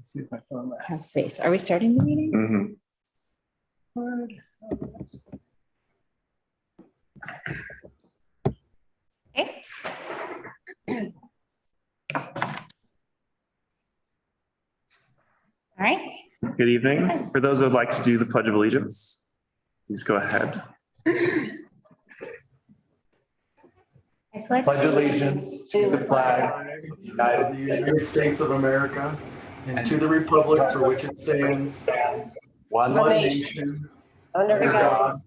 See if my phone Have lasts. space. Are we starting the meeting? Okay. All right. Good evening. For those that would like to do the Pledge of Allegiance, please go ahead. I pledge Pledge allegiance to the flag of the United States of America and to the republic for which it stands, one nation, under God,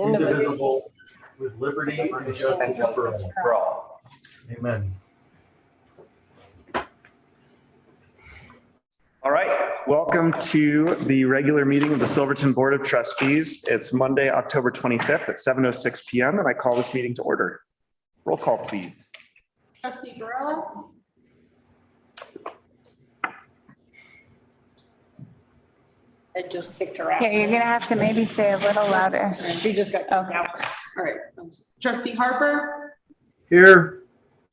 indivisible, with liberty and justice for all. Amen. All right, welcome to the regular meeting of the Silverton Board of Trustees. It's Monday, October 25th at 7:06 p.m. and I call this meeting to order. Roll call, please. Trustee Barilla. I just kicked her out. Here, you're gonna have to maybe say a little louder. She just got kicked out. All right. Trustee Harper, Here.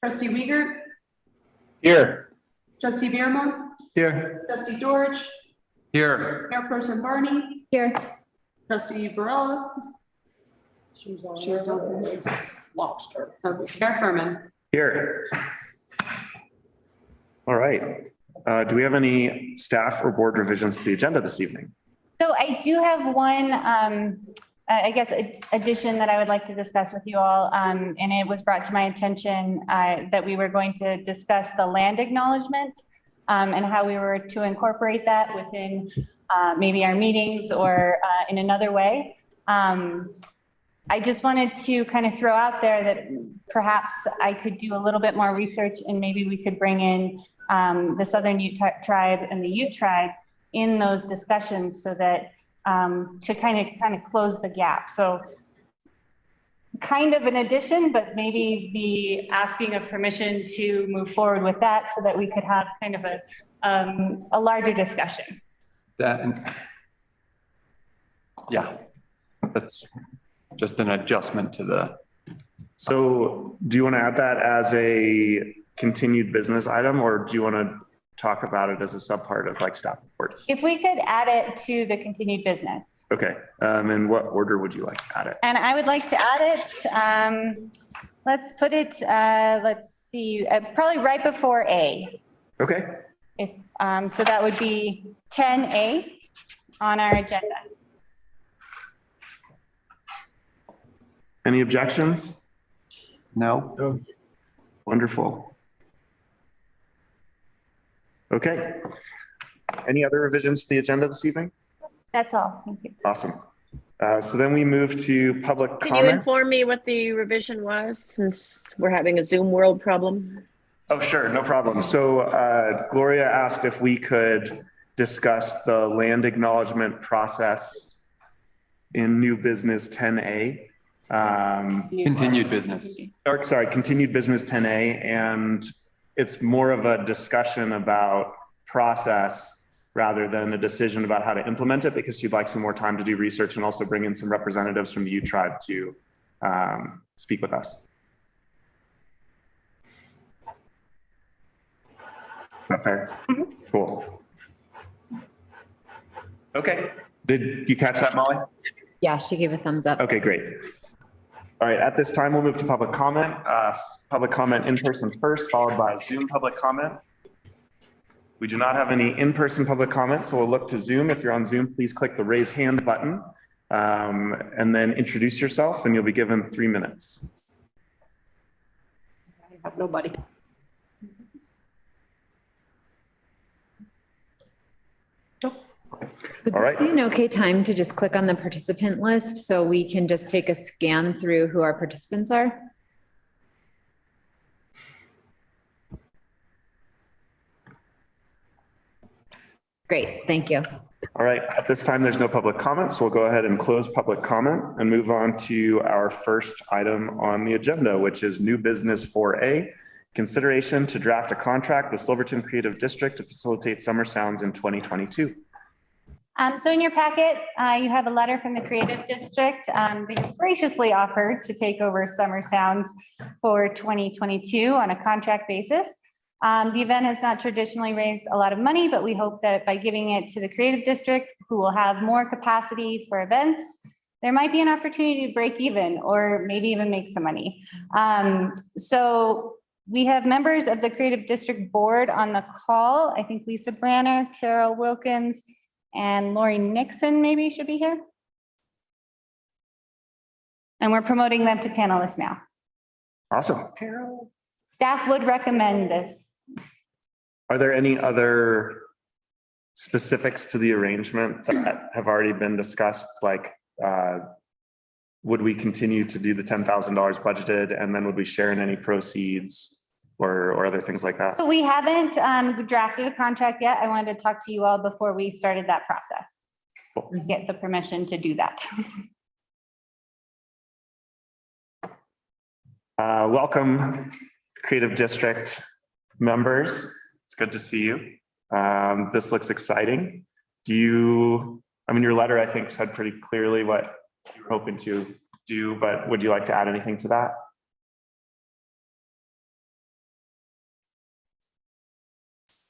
trustee Wiegert, Here. trustee Bierma, Here. trustee George, Here. Mayor Person Barney, Here. trustee Barilla. She's on. Lost her. Okay. Mayor Furman. Here. All right. Do we have any staff or board revisions to the agenda this evening? So I do have one, I guess, addition that I would like to discuss with you all. And it was brought to my attention that we were going to discuss the land acknowledgement and how we were to incorporate that within maybe our meetings or in another way. I just wanted to kind of throw out there that perhaps I could do a little bit more research and maybe we could bring in the Southern Ute tribe and the Ute tribe in those discussions so that to kind of close the gap. So kind of an addition, but maybe the asking of permission to move forward with that so that we could have kind of a larger discussion. Yeah, that's just an adjustment to the, So do you want to add that as a continued business item or do you want to talk about it as a subpart of like staff reports? If we could add it to the continued business. Okay. In what order would you like to add it? And I would like to add it, let's put it, let's see, probably right before A. Okay. If, so that would be 10A on our agenda. Any objections? no, Wonderful. Okay. Any other revisions to the agenda this evening? That's all. Thank you. Awesome. So then we move to public Can you comment. inform me what the revision was, since we're having a Zoom world problem? Oh, sure, no problem. So Gloria asked if we could discuss the land acknowledgement process in new business 10A. continued business. Or sorry, continued business 10A. And it's more of a discussion about process rather than a decision about how to implement it because she'd like some more time to do research and also bring in some representatives from the Ute tribe to speak with us. Is that fair? Mm-hmm. Cool. Okay. Did you catch that, Molly? Yeah, she gave a thumbs up. Okay, great. All right, at this time, we'll move to public comment. Public comment in person first, followed by Zoom public comment. We do not have any in-person public comments, so we'll look to Zoom. If you're on Zoom, please click the raise hand button and then introduce yourself and you'll be given 3 minutes. I have nobody. Would All right. this be an okay time to just click on the participant list so we can just take a scan through who our participants are? Great, thank you. All right, at this time, there's no public comments, so we'll go ahead and close public comment and move on to our first item on the agenda, which is new business 4A, consideration to draft a contract with Silverton Creative District to facilitate summer sounds in 2022. So in your packet, you have a letter from the Creative District. They graciously offered to take over Summer Sounds for 2022 on a contract basis. The event has not traditionally raised a lot of money, but we hope that by giving it to the Creative District, who will have more capacity for events, there might be an opportunity to break even or maybe even make some money. So we have members of the Creative District Board on the call. I think Lisa Branner, Carol Wilkins, and Lori Nixon maybe should be here. And we're promoting them to panelists now. Awesome. Staff would recommend this. Are there any other specifics to the arrangement that have already been discussed? Like, would we continue to do the $10,000 budgeted, and then would we share in any proceeds or other things like that? So we haven't drafted a contract yet. I wanted to talk to you all before we started that process. Cool. Get the permission to do that. Welcome, Creative District members. It's good to see you. This looks exciting. Your letter, I think, said pretty clearly what you're hoping to do, but would you like to add anything to that?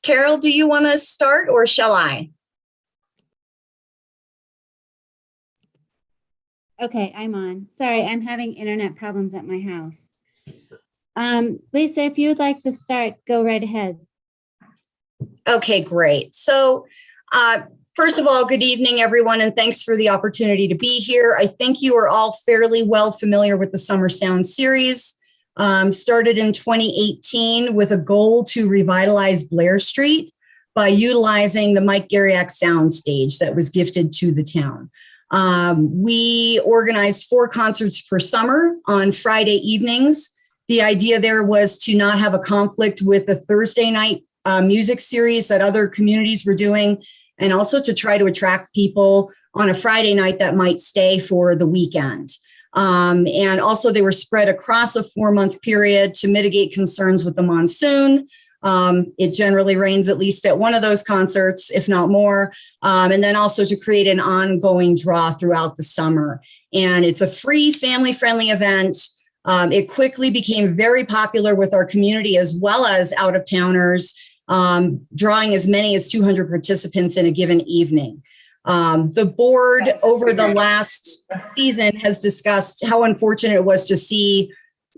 Carol, do you want to start or shall I? Okay, I'm on. Sorry, I'm having internet problems at my house. Lisa, if you would like to start, go right ahead. Okay, great. So first of all, good evening, everyone, and thanks for the opportunity to be here. I think you are all fairly well familiar with the Summer Sound series. Started in 2018 with a goal to revitalize Blair Street by utilizing the Mike Garriak soundstage that was gifted to the town. We organized 4 concerts per summer on Friday evenings. The idea there was to not have a conflict with the Thursday night music series that other communities were doing, and also to try to attract people on a Friday night that might stay for the weekend. And also they were spread across a 4-month period to mitigate concerns with the monsoon. It generally rains at least at one of those concerts, if not more. And then also to create an ongoing draw throughout the summer. And it's a free, family-friendly event. It quickly became very popular with our community as well as out-of-towners, drawing as many as 200 participants in a given evening. The board over the last season has discussed how unfortunate it was to see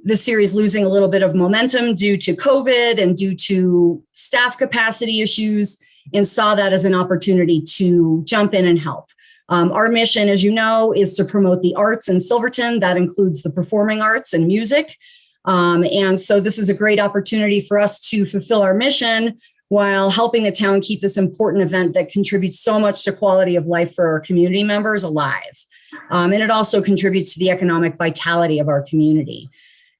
the series losing a little bit of momentum due to COVID and due to staff capacity issues, and saw that as an opportunity to jump in and help. Our mission, as you know, is to promote the arts in Silverton. That includes the performing arts and music. And so this is a great opportunity for us to fulfill our mission while helping the town keep this important event that contributes so much to quality of life for our community members alive. And it also contributes to the economic vitality of our community.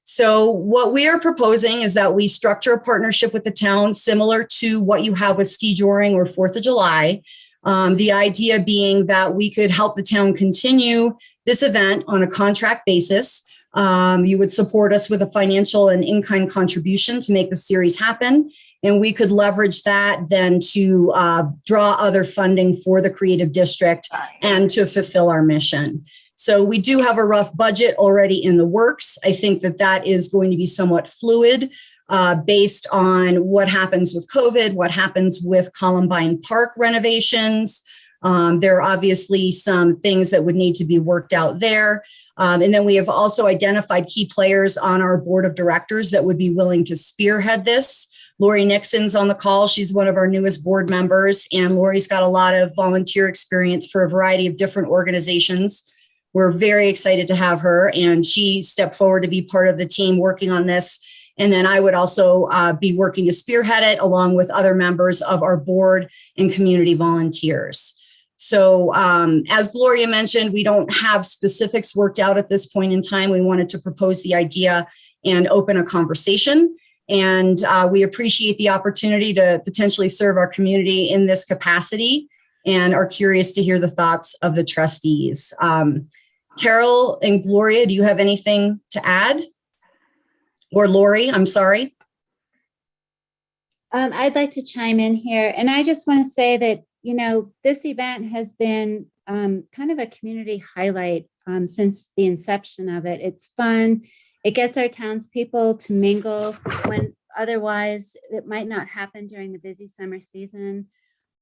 So what we are proposing is that we structure a partnership with the town similar to what you have with ski joring or 4th of July. The idea being that we could help the town continue this event on a contract basis. You would support us with a financial and in-kind contribution to make the series happen. And we could leverage that then to draw other funding for the Creative District and to fulfill our mission. So we do have a rough budget already in the works. I think that that is going to be somewhat fluid based on what happens with COVID, what happens with Columbine Park renovations. There are obviously some things that would need to be worked out there. And then we have also identified key players on our board of directors that would be willing to spearhead this. Lori Nixon's on the call. She's one of our newest board members, and Lori's got a lot of volunteer experience for a variety of different organizations. We're very excited to have her, and she stepped forward to be part of the team working on this. And then I would also be working to spearhead it along with other members of our board and community volunteers. So as Gloria mentioned, we don't have specifics worked out at this point in time. We wanted to propose the idea and open a conversation. And we appreciate the opportunity to potentially serve our community in this capacity and are curious to hear the thoughts of the trustees. Carol and Gloria, do you have anything to add? Or Lori, I'm sorry. I'd like to chime in here. And I just want to say that, you know, this event has been kind of a community highlight since the inception of it. It's fun. It gets our townspeople to mingle. When otherwise it might not happen during the busy summer season.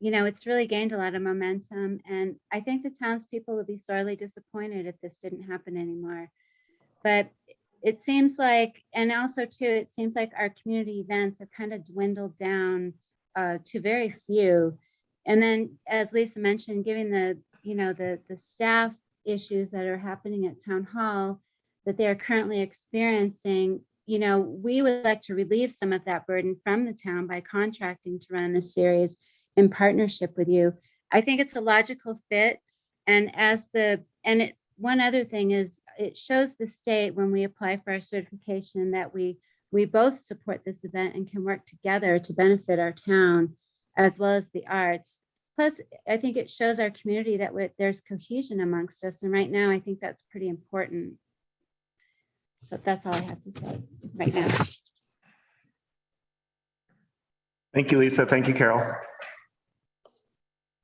It's really gained a lot of momentum, and I think the townspeople would be sorely disappointed if this didn't happen anymore. But it seems like, and also too, it seems like our community events have kind of dwindled down to very few. And then, as Lisa mentioned, given the staff issues that are happening at Town Hall that they are currently experiencing, we would like to relieve some of that burden from the town by contracting to run this series in partnership with you. I think it's a logical fit. And one other thing is it shows the state when we apply for our certification that we both support this event and can work together to benefit our town as well as the arts. Plus, I think it shows our community that there's cohesion amongst us. And right now, I think that's pretty important. So that's all I have to say right now. Thank you, Lisa. Thank you, Carol.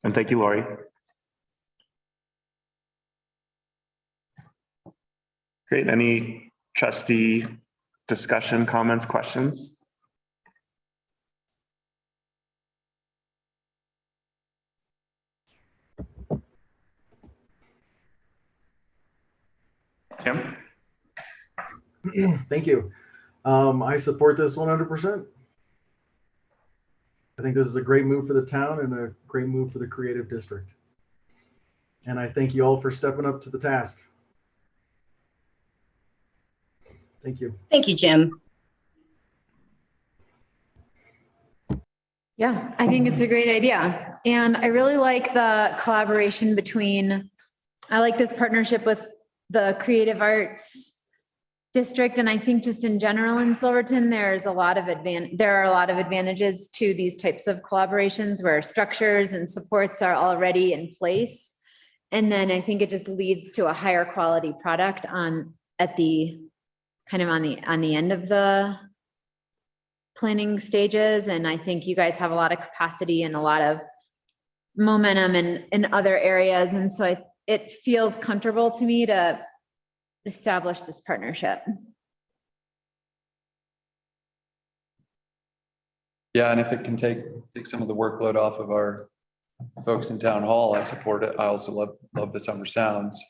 And thank you, Lori. Great. Any trustee discussion, comments, questions? Tim? Thank you. I support this 100%. I think this is a great move for the town and a great move for the creative district. And I thank you all for stepping up to the task. Thank you. Thank you, Jim. Yeah, I think it's a great idea. And I really like the collaboration I like this partnership with the Creative Arts District. And I think just in general in Silverton, there are a lot of advantages to these types of collaborations where structures and supports are already in place. And then I think it just leads to a higher quality product on the end of the planning stages. And I think you guys have a lot of capacity and a lot of momentum in other areas. And so it feels comfortable to me to establish this partnership. Yeah, and if it can take some of the workload off of our folks in Town Hall, I support it. I also love the Summer Sounds.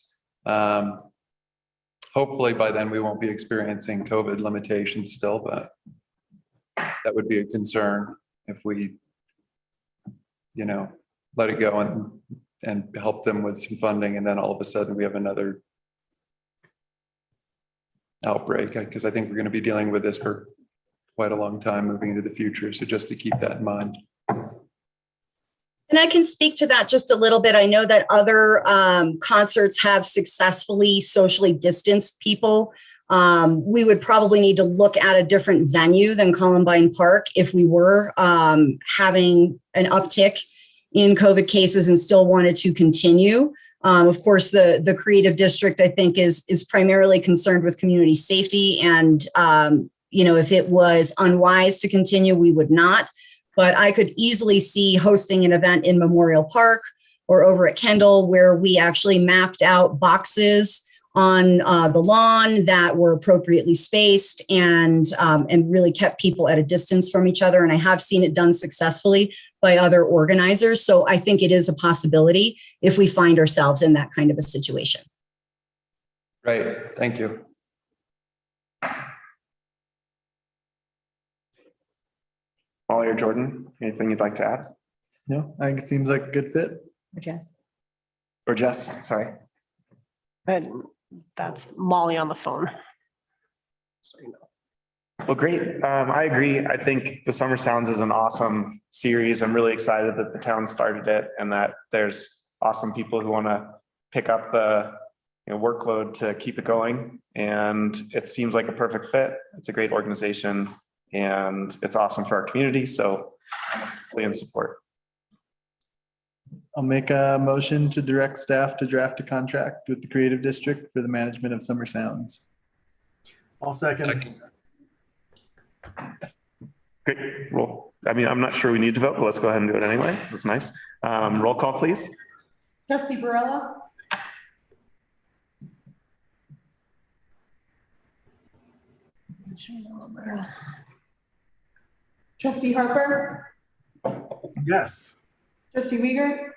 Hopefully by then we won't be experiencing COVID limitations still, but that would be a concern if we, let it go and help them with some funding, and then all of a sudden we have another outbreak, because I think we're going to be dealing with this for quite a long time moving into the future. So just to keep that in mind. And I can speak to that just a little bit. I know that other concerts have successfully socially distanced people. We would probably need to look at a different venue than Columbine Park if we were having an uptick in COVID cases and still wanted to continue. Of course, the creative district, I think, is primarily concerned with community safety. And, if it was unwise to continue, we would not. But I could easily see hosting an event in Memorial Park or over at Kendall, where we actually mapped out boxes on the lawn that were appropriately spaced and really kept people at a distance from each other. And I have seen it done successfully by other organizers. So I think it is a possibility if we find ourselves in that kind of a situation. Right. Thank you. Molly or Jordan, anything you'd like to add? No, I think it seems like a good fit. Or Jess. Or Jess, sorry. But that's Molly on the phone. So you know. Well, great. I agree. I think the Summer Sounds is an awesome series. I'm really excited that the town started it and that there's awesome people who want to pick up the workload to keep it going. And it seems like a perfect fit. It's a great organization and it's awesome for our community. So I'm fully in support. I'll make a motion to direct staff to draft a contract with the Creative District for the management of Summer Sounds. I'll second. Great. Well, I'm not sure we need to vote, but let's go ahead and do it anyway. This is nice. Roll call, please. Trustee Barella. Trustee Harper, Yes. Trustee Uyghur,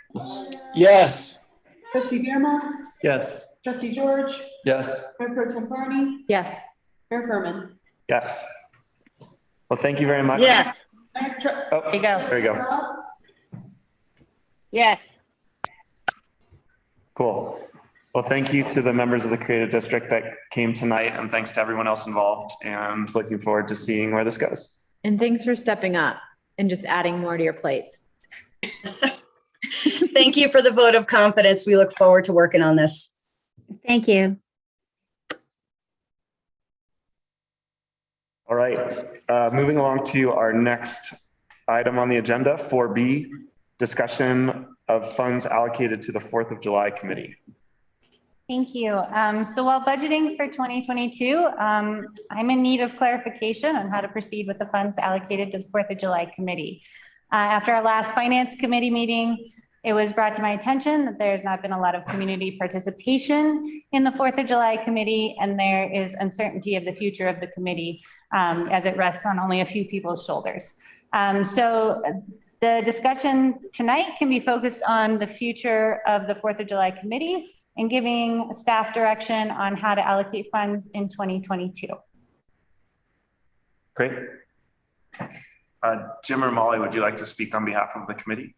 Yes. Trustee Beerma, Yes. Trustee George, Yes. Mayor Pro Tem Barney, Yes. Mayor Furman. Yes. Well, thank you very much. Yes, Oh, There you go. there you go. yes. Cool. Well, thank you to the members of the Creative District that came tonight, and thanks to everyone else involved, and looking forward to seeing where this goes. And thanks for stepping up and just adding more to your plates. Thank you for the vote of confidence. We look forward to working on this. Thank you. All right, moving along to our next item on the agenda, 4B, discussion of funds allocated to the 4th of July committee. Thank you. So while budgeting for 2022, I'm in need of clarification on how to proceed with the funds allocated to the 4th of July committee. After our last finance committee meeting, it was brought to my attention that there's not been a lot of community participation in the 4th of July committee, and there is uncertainty of the future of the committee as it rests on only a few people's shoulders. So the discussion tonight can be focused on the future of the 4th of July committee and giving staff direction on how to allocate funds in 2022. Great. Jim or Molly, would you like to speak on behalf of the committee?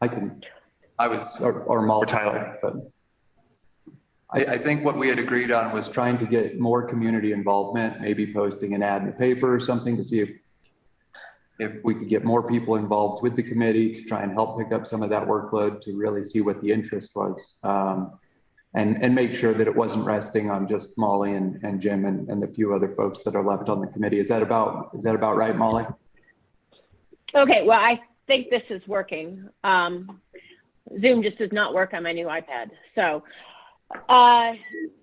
Or Molly. Or Tyler. But I think what we had agreed on was trying to get more community involvement, maybe posting an ad in the paper or something to see if we could get more people involved with the committee to try and help pick up some of that workload, to really see what the interest was. And make sure that it wasn't resting on just Molly and Jim and the few other folks that are left on the committee. Is that about right, Molly? Okay, well, I think this is working. Zoom just does not work on my new iPad. So,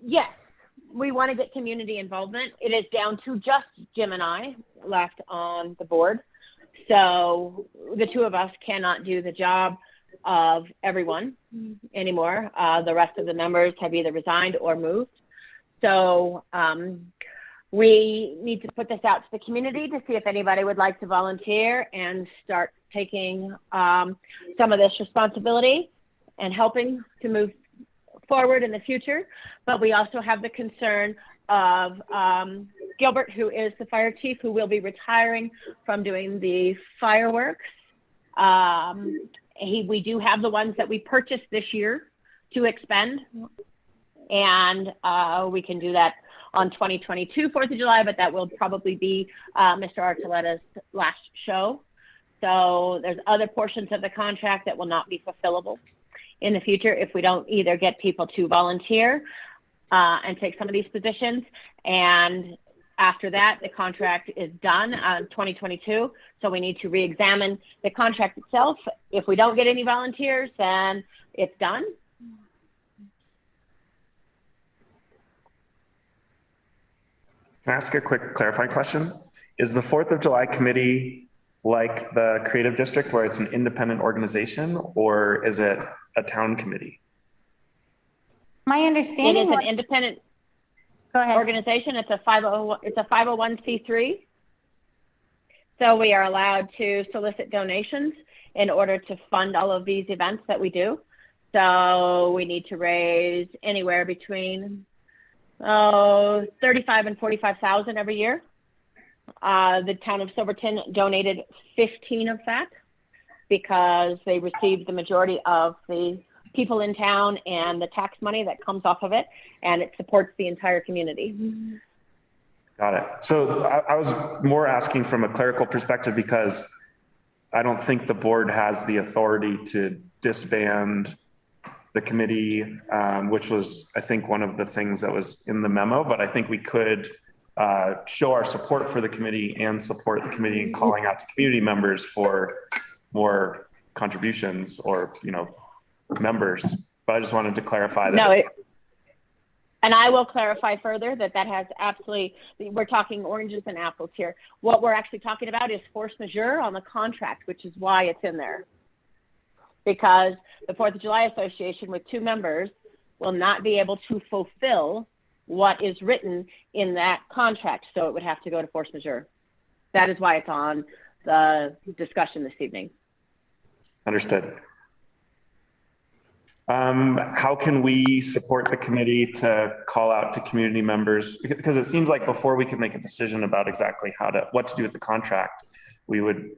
yes, we want to get community involvement. It is down to just Jim and I left on the board. So the two of us cannot do the job of everyone anymore. The rest of the members have either resigned or moved. So we need to put this out to the community to see if anybody would like to volunteer and start taking some of this responsibility and helping to move forward in the future. But we also have the concern of Gilbert, who is the fire chief, who will be retiring from doing the fireworks. We do have the ones that we purchased this year to expend, and we can do that on 2022 4th of July, but that will probably be Mr. Archuleta's last show. So there's other portions of the contract that will not be fulfillable in the future if we don't either get people to volunteer and take some of these positions. And after that, the contract is done on 2022. So we need to re-examine the contract itself. If we don't get any volunteers, then it's done. Can I ask a quick clarifying question? Is the 4th of July committee like the Creative District, where it's an independent organization, or is it a town committee? My understanding it is an independent organization. It's a 501c3. So we are allowed to solicit donations in order to fund all of these events that we do. So we need to raise anywhere between 35 and 45,000 every year. The town of Silverton donated 15 of that because they received the majority of the people in town and the tax money that comes off of it, and it supports the entire community. Got it. So I was more asking from a clerical perspective because I don't think the board has the authority to disband the committee, which was, I think, one of the things that was in the memo, but I think we could show our support for the committee and support the committee in calling out to community members for more contributions or, members. But I just wanted to clarify that. No, and I will clarify further that has absolutely, we're talking oranges and apples here. What we're actually talking about is force majeure on the contract, which is why it's in there. Because the 4th of July Association with 2 members will not be able to fulfill what is written in that contract. So it would have to go to force majeure. that is why it's on the discussion this evening. Understood. How can we support the committee to call out to community members? Because it seems like before we can make a decision about exactly what to do with the contract, we would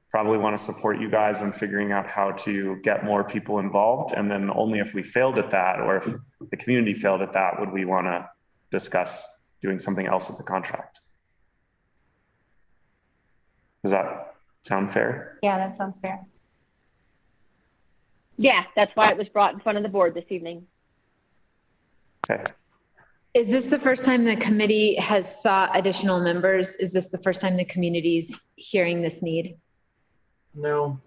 probably want to support you guys in figuring out how to get more people involved. And then only if we failed at that, or if the community failed at that, would we want to discuss doing something else with the contract. Does that sound fair? Yeah, that sounds fair. Yeah, that's why it was brought in front of the board this evening. Okay. Is this the first time the committee has sought additional members? Is this the first time the community's hearing this need? No.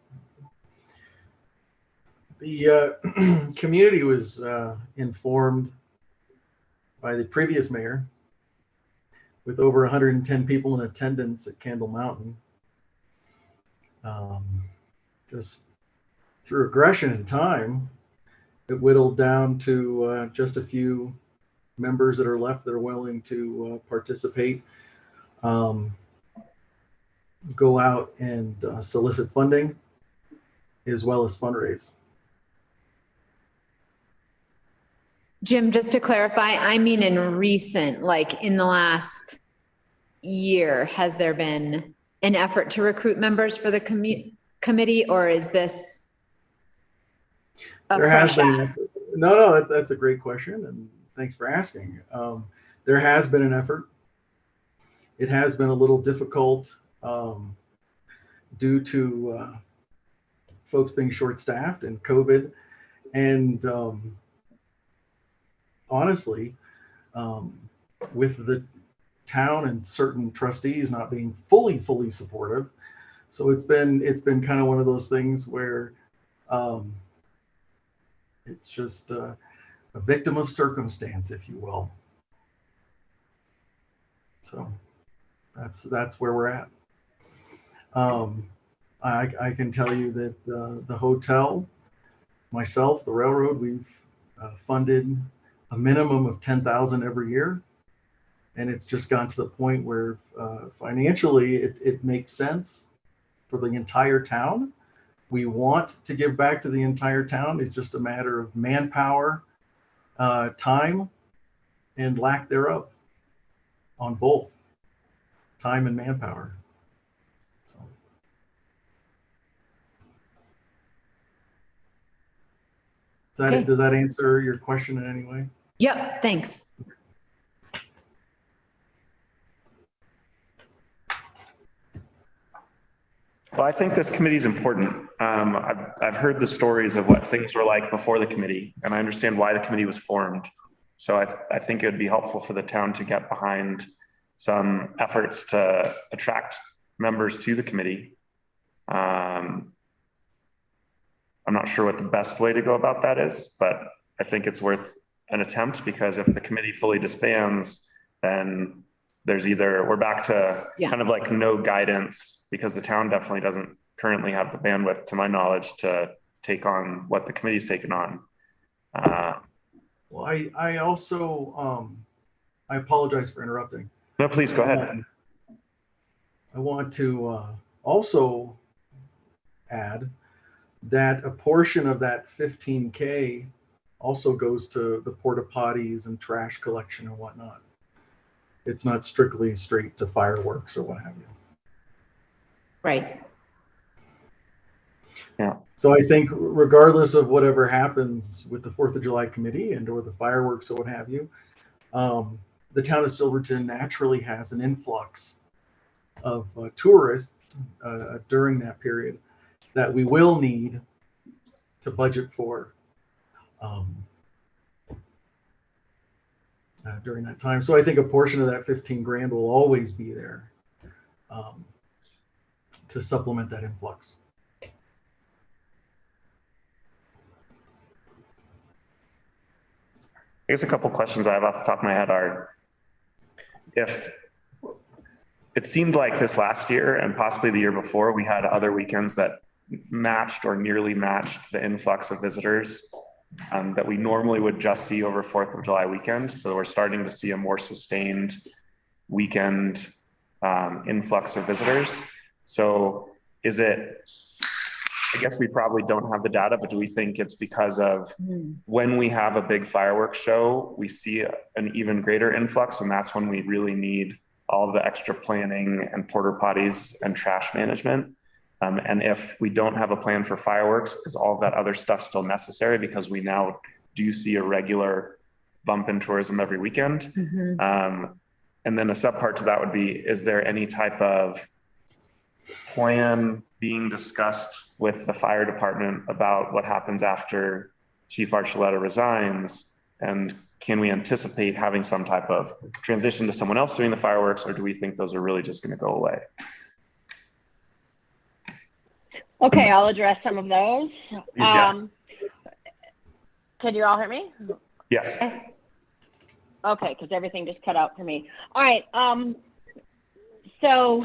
The community was informed by the previous mayor with over 110 people in attendance at Candle Mountain. Just through aggression and time, it whittled down to just a few members that are left that are willing to participate, go out and solicit funding, as well as fundraise. Jim, just to clarify, I mean in recent, like in the last year, has there been an effort to recruit members for the committee, or is this a fresh ask? No, that's a great question, and thanks for asking. There has been an effort. It has been a little difficult due to folks being short-staffed and COVID, and honestly, with the town and certain trustees not being fully supportive. So it's been kind of one of those things where it's just a victim of circumstance, if you will. So that's where we're at. I can tell you that the hotel, myself, the railroad, we've funded a minimum of 10,000 every year. And it's just gotten to the point where financially it makes sense for the entire town. We want to give back to the entire town. It's just a matter of manpower, time, and lack thereof on both time and manpower. So. Does that answer your question in any way? Yep, thanks. Well, I think this committee is important. I've heard the stories of what things were like before the committee, and I understand why the committee was formed. So I think it would be helpful for the town to get behind some efforts to attract members to the committee. I'm not sure what the best way to go about that is, but I think it's worth an attempt, because if the committee fully disbands, then there's either we're back to kind of like no guidance, because the town definitely doesn't currently have the bandwidth, to my knowledge, to take on what the committee's taken on. Well, I also, I apologize for interrupting. No, please go ahead. I want to also add that a portion of that 15K also goes to the porta potties and trash collection and whatnot. It's not strictly straight to fireworks or what have you. Right. Yeah. So I think regardless of whatever happens with the 4th of July committee and or the fireworks or what have you, the town of Silverton naturally has an influx of tourists during that period that we will need to budget for during that time. So I think a portion of that 15 grand will always be there to supplement that influx. I guess a couple of questions I have off the top of my head are, if it seemed like this last year and possibly the year before, we had other weekends that matched or nearly matched the influx of visitors that we normally would just see over 4th of July weekend. So we're starting to see a more sustained weekend influx of visitors. So is it, I guess we probably don't have the data, but do we think it's because of when we have a big fireworks show, we see an even greater influx, and that's when we really need all of the extra planning and porta potties and trash management? And if we don't have a plan for fireworks, is all of that other stuff still necessary? Because we now do see a regular bump in tourism every weekend. And then a subpart to that would be, is there any type of plan being discussed with the fire department about what happens after Chief Archuleta resigns? And can we anticipate having some type of transition to someone else doing the fireworks, or do we think those are really just going to go away? Okay, I'll address some of those. Can you all hear me? Yes. Okay, because everything just cut out for me. All right. So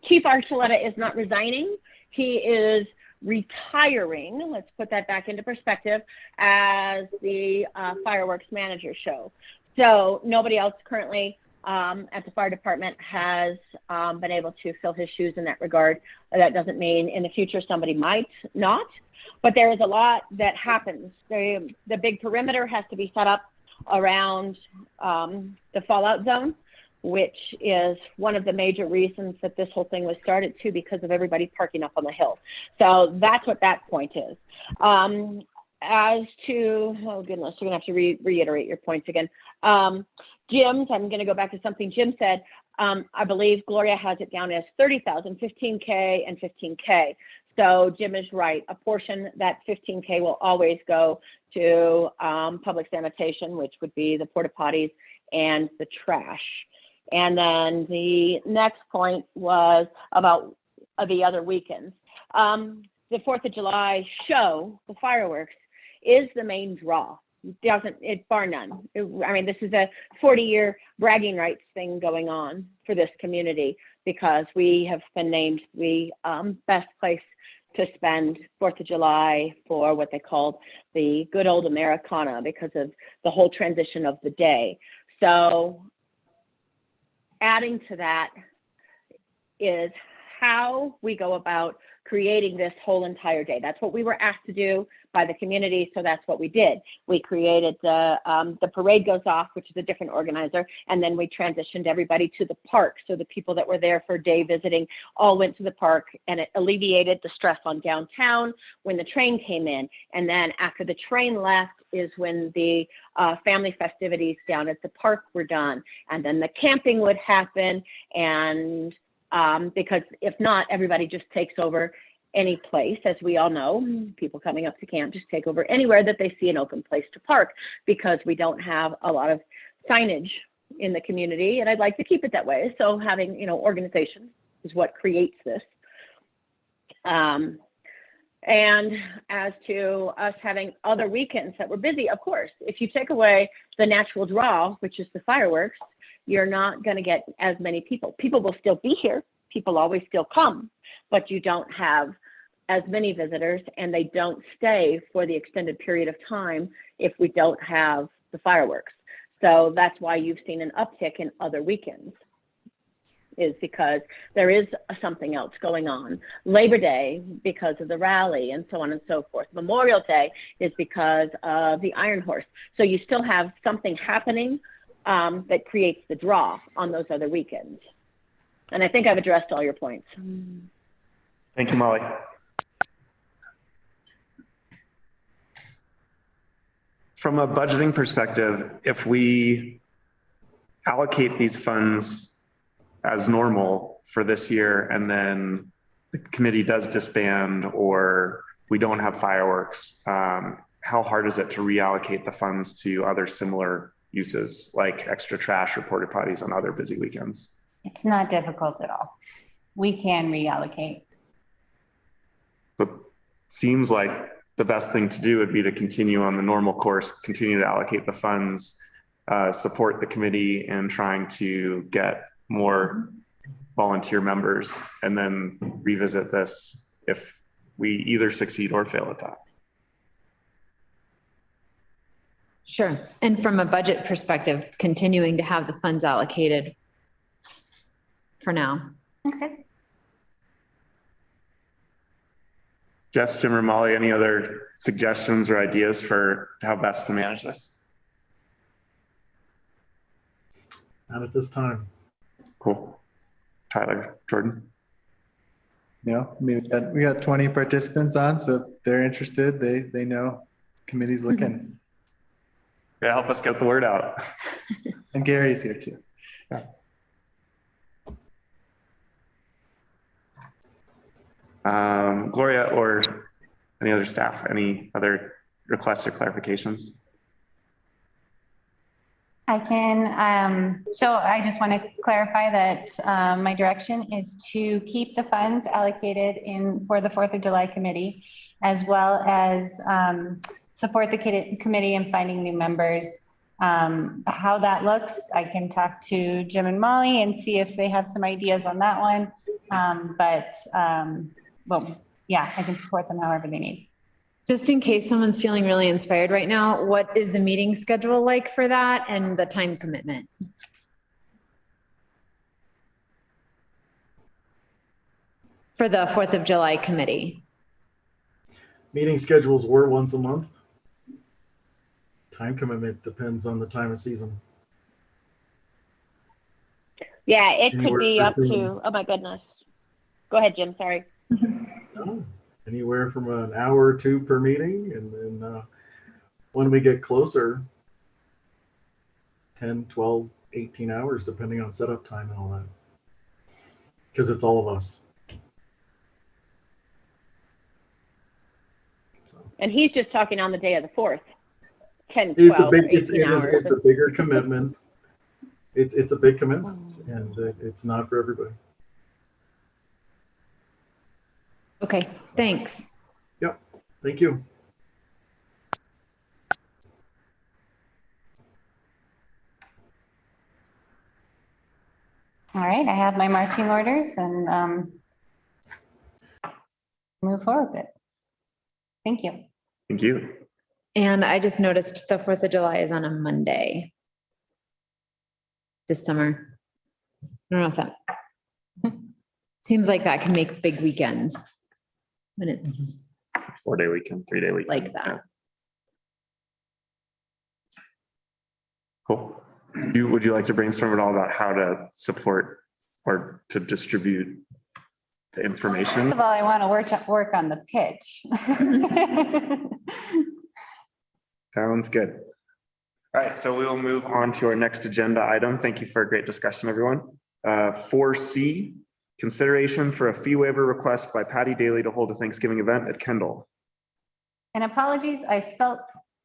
Chief Archuleta is not resigning. He is retiring. Let's put that back into perspective as the fireworks manager show. So nobody else currently at the fire department has been able to fill his shoes in that regard. That doesn't mean in the future somebody might not, but there is a lot that happens. The big perimeter has to be set up around the fallout zone, which is one of the major reasons that this whole thing was started too, because of everybody parking up on the hill. So that's what that point is. As to, oh goodness, you're gonna have to reiterate your points again. Jim's, I'm gonna go back to something Jim said. I believe Gloria has it down as 30,000, 15K and 15K. So Jim is right. A portion, that 15K will always go to public sanitation, which would be the porta potties and the trash. And then the next point was about the other weekends. The 4th of July show, the fireworks, is the main draw. It bar none. I mean, this is a 40-year bragging rights thing going on for this community, because we have been named the best place to spend 4th of July for what they called the good old Americana, because of the whole transition of the day. So adding to that is how we go about creating this whole entire day. That's what we were asked to do by the community, so that's what we did. We created the parade goes off, which is a different organizer, and then we transitioned everybody to the park. So the people that were there for day visiting all went to the park, and it alleviated the stress on downtown when the train came in. And then after the train left is when the family festivities down at the park were done. And then the camping would happen, and because if not, everybody just takes over any place. As we all know, people coming up to camp just take over anywhere that they see an open place to park, because we don't have a lot of signage in the community, and I'd like to keep it that way. So having, you know, organization is what creates this. And as to us having other weekends that were busy, of course, if you take away the natural draw, which is the fireworks, you're not going to get as many people. People will still be here. People always still come, but you don't have as many visitors, and they don't stay for the extended period of time if we don't have the fireworks. So that's why you've seen an uptick in other weekends, is because there is something else going on. Labor Day, because of the rally and so on and so forth. Memorial Day is because of the Iron Horse. So you still have something happening that creates the draw on those other weekends. And I think I've addressed all your points. Thank you, Molly. From a budgeting perspective, if we allocate these funds as normal for this year, and then the committee does disband or we don't have fireworks, how hard is it to reallocate the funds to other similar uses like extra trash or porta potties on other busy weekends? It's not difficult at all. We can reallocate. So it seems like the best thing to do would be to continue on the normal course, continue to allocate the funds, support the committee in trying to get more volunteer members, and then revisit this if we either succeed or fail at that. Sure. And from a budget perspective, continuing to have the funds allocated for now. Okay. Jess, Jim, or Molly, any other suggestions or ideas for how best to manage this? Not at this time. Cool. Tyler, Jordan? You know, we got 20 participants on, so if they're interested, they know committee's looking. Yeah, help us get the word out. And Gary's here too. Gloria or any other staff, any other requests or clarifications? I can, so I just want to clarify that my direction is to keep the funds allocated for the 4th of July committee, as well as support the committee in finding new members. How that looks, I can talk to Jim and Molly and see if they have some ideas on that one. Well, yeah, I can support them however they need. Just in case someone's feeling really inspired right now, what is the meeting schedule like for that and the time commitment? For the 4th of July committee? Meeting schedules were once a month. Time commitment depends on the time of season. Yeah, it could Anywhere be up between- to, oh my goodness. Go ahead, Jim, sorry. Oh, anywhere from an hour or two per meeting, and then when we get closer, 10, 12, 18 hours, depending on setup time and all that. Because it's all of us. And he's just talking on the day of the 4th. 10, It's a 12, big, 18 hours. it's a bigger commitment. It's a big commitment, and it's not for everybody. Okay, thanks. Yep, thank you. All right, I have my marching orders and move forward with it. Thank you. Thank you. And I just noticed the 4th of July is on a Monday this summer. I don't know if that seems like that can make big weekends when it's 4-day weekend, 3-day weekend. like that. Cool. Would you like to brainstorm at all about how to support or to distribute the information? First of all, I want to work on the pitch. Sounds good. All right, so we will move on to our next agenda item. Thank you for a great discussion, everyone. 4C, consideration for a fee waiver request by Patty Daly to hold a Thanksgiving event at Kendall. And apologies, I spelled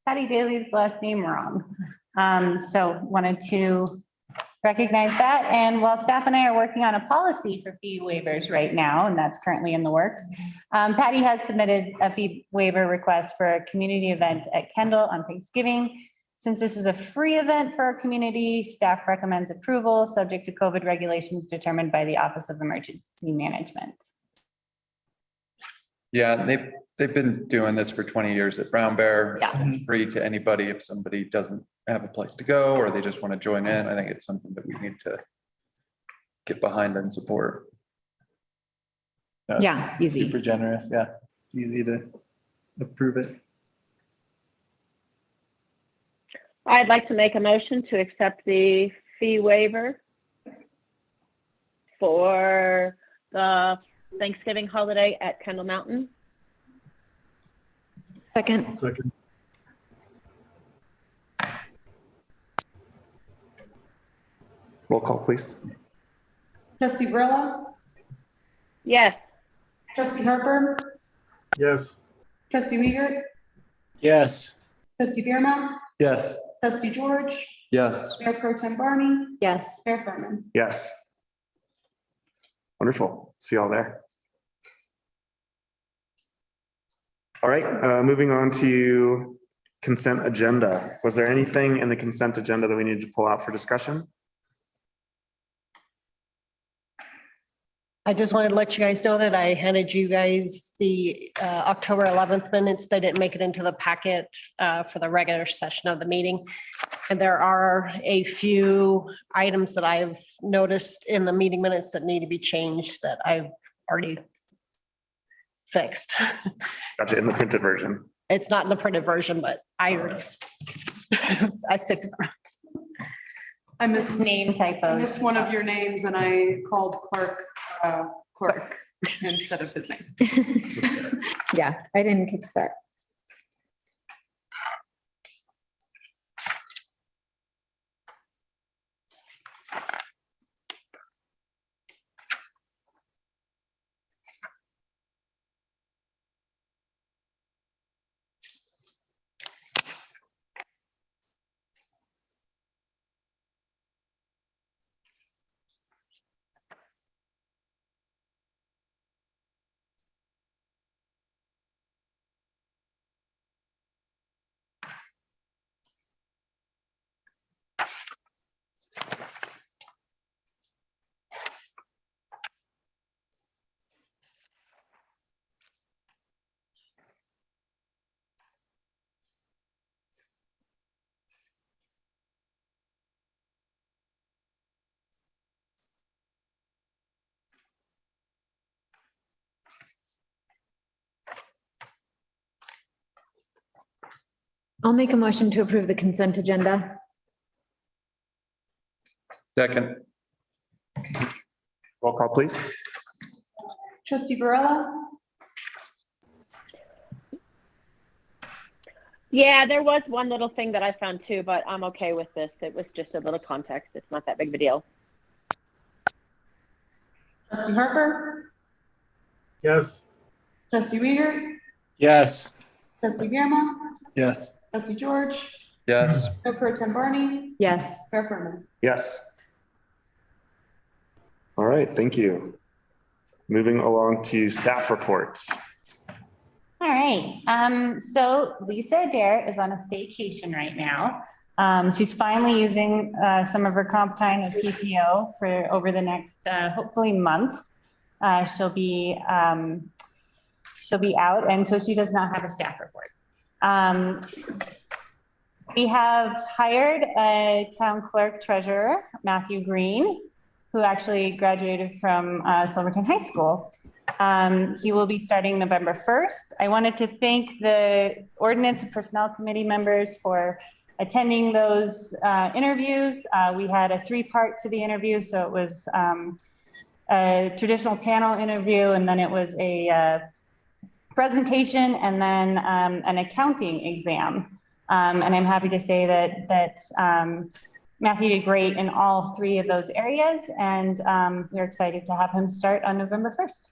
Patty Daly's last name wrong. So wanted to recognize that. And while staff and I are working on a policy for fee waivers right now, and that's currently in the works, Patty has submitted a fee waiver request for a community event at Kendall on Thanksgiving. Since this is a free event for our community, staff recommends approval subject to COVID regulations determined by the Office of Emergency Management. Yeah, they've been doing this for 20 years at Brown Bear. Yeah. It's free to anybody if somebody doesn't have a place to go or they just want to join in. I think it's something that we need to get behind and support. Yeah, it's easy. Super generous, yeah. It's easy to approve it. I'd like to make a motion to accept the fee waiver for the Thanksgiving holiday at Kendall Mountain. Second. Second. Roll call, please. Trustee Brilla, Yes, trustee Harper, Yes. trustee Uyghur, Yes. trustee Beerma, Yes. trustee George, Yes. Mayor Pro Tem Barney, Yes. Mayor Furman. Yes. Wonderful. See y'all there. All right, moving on to consent agenda. Was there anything in the consent agenda that we needed to pull out for discussion? I just wanted to let you guys know that I handed you guys the October 11th minutes. They didn't make it into the packet for the regular session of the meeting. And there are a few items that I've noticed in the meeting minutes that need to be changed that I've already fixed. Gotcha, in the printed version. It's not in the printed version, but I already I fixed it. I missed, Name I typos. missed one of your names and I called Clerk instead of his name. Yeah, I didn't catch that. I'll make a motion to approve the consent agenda. Second. Roll call, please. Trustee Barella, Yeah, there was one little thing that I found too, but I'm okay with this. It was just a little context. It's not that big of a deal. Trustee Harper, Yes. Trustee Uyghur, Yes. Trustee Birma, Yes. Trustee George, Yes. Mayor Pro Tem Barney, Yes. Mayor Furman. Yes. All right, thank you. Moving along to staff reports. All right, so Lisa Adair is on a staycation right now. She's finally using some of her comp time as PTO for over the next hopefully month. She'll be out, and so she does not have a staff report. We have hired a town clerk treasurer, Matthew Green, who actually graduated from Silverton High School. He will be starting November 1st. I wanted to thank the Ordinance and Personnel Committee members for attending those interviews. We had a 3-part to the interview, so it was a traditional panel interview, and then it was a presentation, and then an accounting exam. And I'm happy to say that Matthew did great in all 3 of those areas, and we're excited to have him start on November 1st.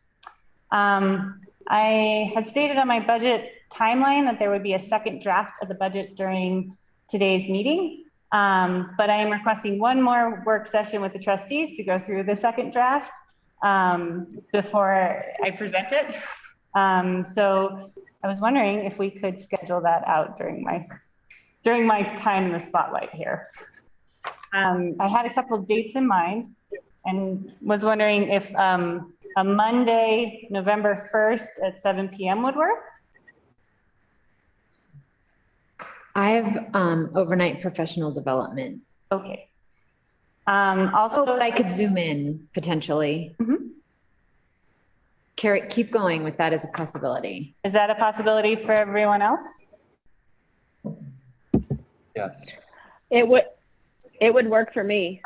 I had stated on my budget timeline that there would be a second draft of the budget during today's meeting, but I am requesting one more work session with the trustees to go through the second draft before I present it. So I was wondering if we could schedule that out during my time in the spotlight here. I had a couple of dates in mind and was wondering if a Monday, November 1st at 7 p.m. would work. I have overnight professional development. Okay. Also, But I could zoom in potentially. Carrie, keep going with that as a possibility. is that a possibility for everyone else? Yes. It would work for me.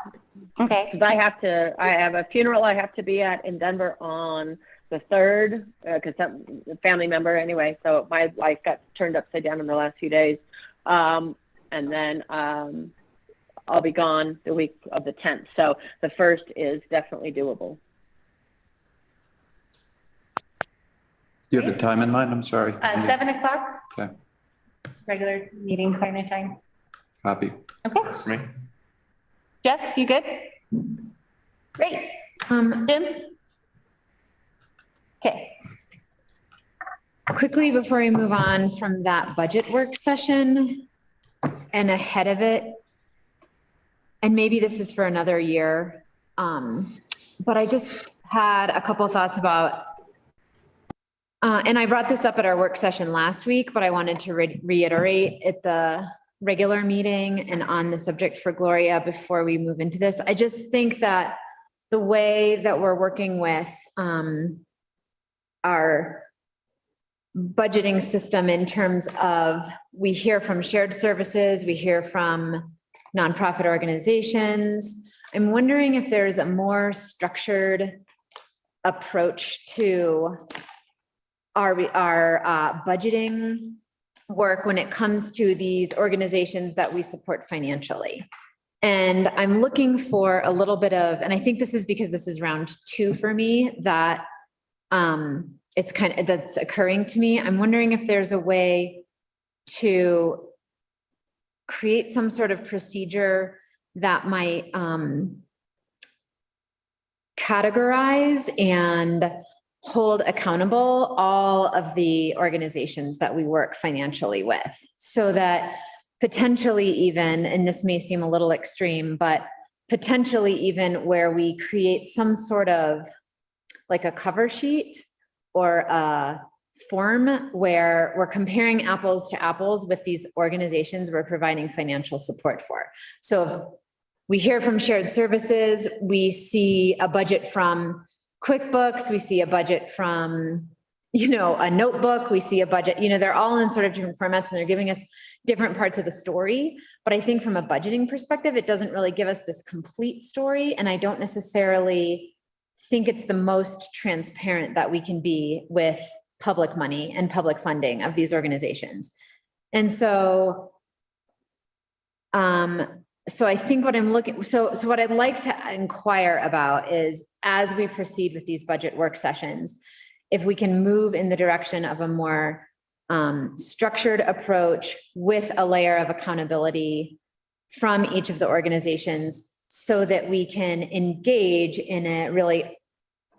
Okay. Because I have a funeral I have to be at in Denver on the 3rd, because some family member anyway. So my life got turned upside down in the last few days. And then I'll be gone the week of the 10th. So the 1st is definitely doable. Do you have the time in mind? I'm sorry. 7 o'clock. Okay. Regular meeting kind of time. Copy. Okay. Works for me. Jess, you good? Great. Jim? Okay. Quickly, before we move on from that budget work session and ahead of it, and maybe this is for another year, but I just, had a couple thoughts about, and I brought this up at our work session last week, but I wanted to reiterate at the regular meeting and on the subject for Gloria before we move into this. I just think that the way that we're working with our budgeting system in terms of, we hear from shared services, we hear from nonprofit organizations. I'm wondering if there's a more structured approach to our budgeting work when it comes to these organizations that we support financially. And I'm looking for a little bit of, and I think this is because this is round 2 for me, that it's kind of, that's occurring to me. I'm wondering if there's a way to create some sort of procedure that might categorize and hold accountable all of the organizations that we work financially with, so that potentially even, and this may seem a little extreme, but potentially even where we create some sort of like a cover sheet or a form where we're comparing apples to apples with these organizations we're providing financial support for. So if we hear from shared services, we see a budget from QuickBooks, we see a budget from, a notebook, we see a budget, they're all in sort of different formats and they're giving us different parts of the story. But I think from a budgeting perspective, it doesn't really give us this complete story. And I don't necessarily think it's the most transparent that we can be with public money and public funding of these organizations. And so, I think what I'm looking, so what I'd like to inquire about is, as we proceed with these budget work sessions, if we can move in the direction of a more structured approach with a layer of accountability from each of the organizations, so that we can engage in a really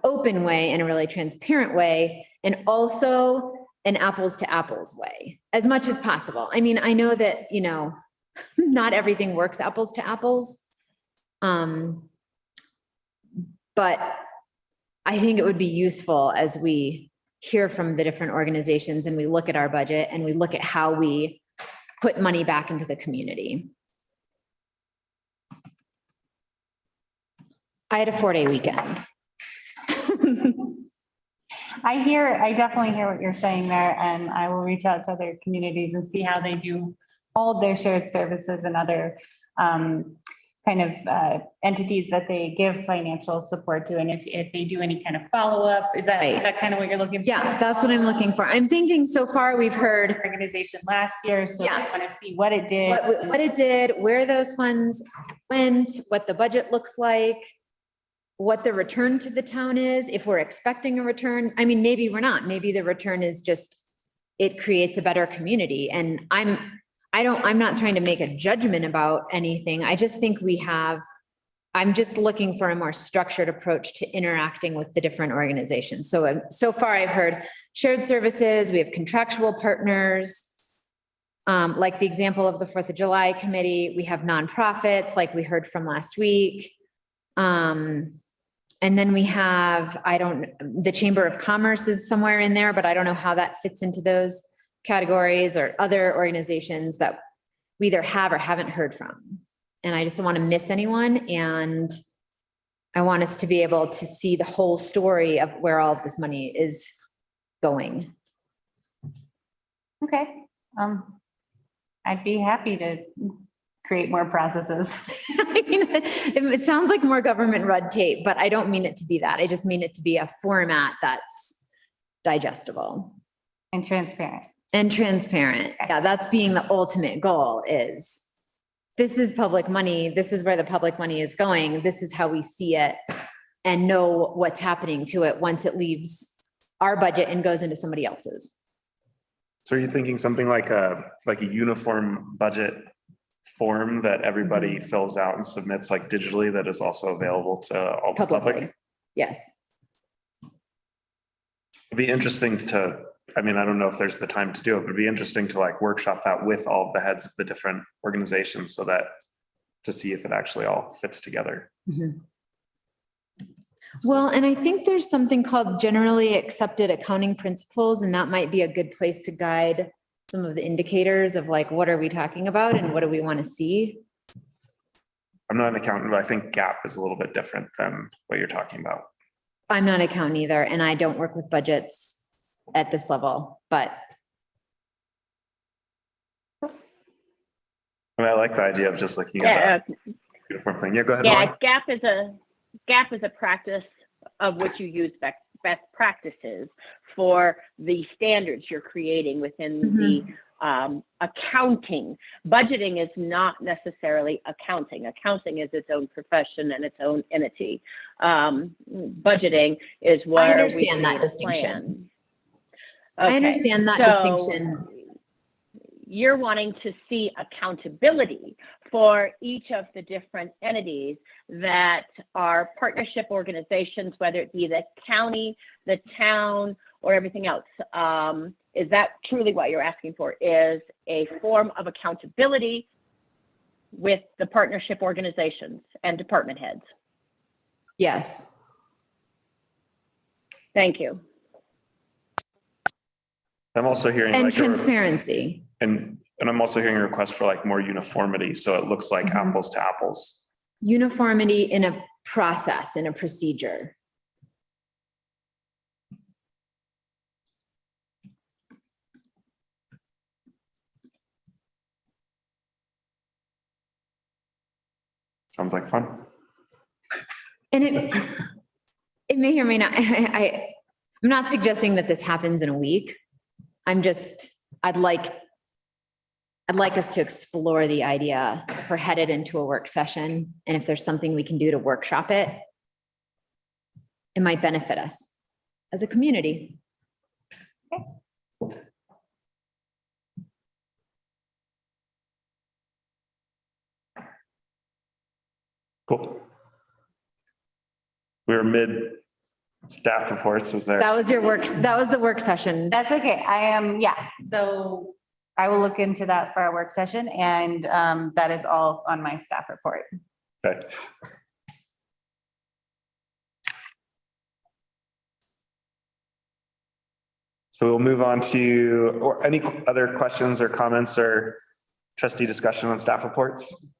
open way, in a really transparent way, and also an apples to apples way, as much as possible. I mean, I know that, not everything works apples to apples. But I think it would be useful as we hear from the different organizations and we look at our budget and we look at how we put money back into the community. I had a 4-day weekend. I definitely hear what you're saying there, and I will reach out to other communities and see how they do hold their shared services and other entities that they give financial support to. And if they do any kind of follow-up, is that kind of what you're looking for? Yeah, that's what I'm looking for. I'm thinking so far we've heard organization last year, so yeah, I want to see what it did. What it did, where those funds went, what the budget looks like, what the return to the town is, if we're expecting a return. I mean, maybe we're not. Maybe the return is just, it creates a better community. And I'm not trying to make a judgment about anything. I just think I'm just looking for a more structured approach to interacting with the different organizations. So far I've heard shared services, we have contractual partners, like the example of the 4th of July committee. We have nonprofits, like we heard from last week. And then we have, the Chamber of Commerce is somewhere in there, but I don't know how that fits into those categories, or other organizations that we either have or haven't heard from. And I just don't want to miss anyone. And I want us to be able to see the whole story of where all of this money is going. Okay. I'd be happy to create more processes. I mean, it sounds like more government red tape, but I don't mean it to be that. I just mean it to be a format that's digestible. And transparent. Yeah, that's being the ultimate goal. Is this is public money. This is where the public money is going. This is how we see it and know what's happening to it once it leaves our budget and goes into somebody else's. So are you thinking something like a uniform budget form that everybody fills out and submits like digitally, that is also available to all the public? Yes. It'd be interesting to, I don't know if there's the time to do it, but it'd be interesting to like workshop that with all the heads of the different organizations, so that to see if it actually all fits together. Mm-hmm. Well, and I think there's something called generally accepted accounting principles, and that might be a good place to guide some of the indicators of like, what are we talking about and what do we want to see? I'm not an accountant, but I think GAAP is a little bit different than what you're talking about. I'm not an accountant either, and I don't work with budgets at this level, but I like the idea of just looking at that uniform thing. Yeah, go ahead. Yeah, Lauren. GAAP is a practice of which you use best practices for the standards you're creating within the accounting. Budgeting is not necessarily accounting. Accounting is its own profession and its own entity. Budgeting is where I understand we that create a distinction. plan. I understand that distinction. You're wanting to see accountability for each of the different entities that are partnership organizations, whether it be the county, the town, or everything else. Is that truly what you're asking for? Is a form of accountability with the partnership organizations and department heads? Yes. Thank you. I'm also hearing And like transparency. And I'm also hearing a request for like more uniformity. So it looks like apples to apples. Uniformity in a process, in a procedure. Sounds like fun. And it may or may not, I'm not suggesting that this happens in a week. I'd like us to explore the idea if we're headed into a work session, and if there's something we can do to workshop it, it might benefit us as a community. Cool. We're mid staff reports. Is there? That was the work session. That's okay. So I will look into that for our work session, and that is all on my staff report. Okay. So we'll move on to, or any other questions or comments or trustee discussion on staff reports?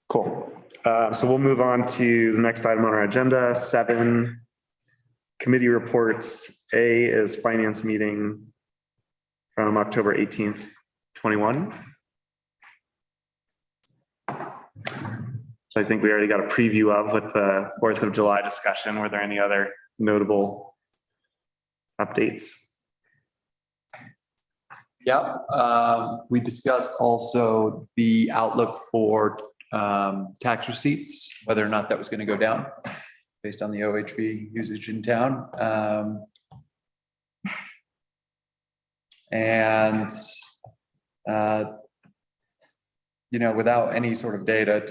Cool. So we'll move on to the next item on our agenda, 7 committee reports. A is finance meeting from October 18th, 21. So I think we already got a preview of with the 4th of July discussion. Were there any other notable updates? Yeah, we discussed also the outlook for tax receipts, whether or not that was going to go down based on the OHV usage in town. Without any sort of data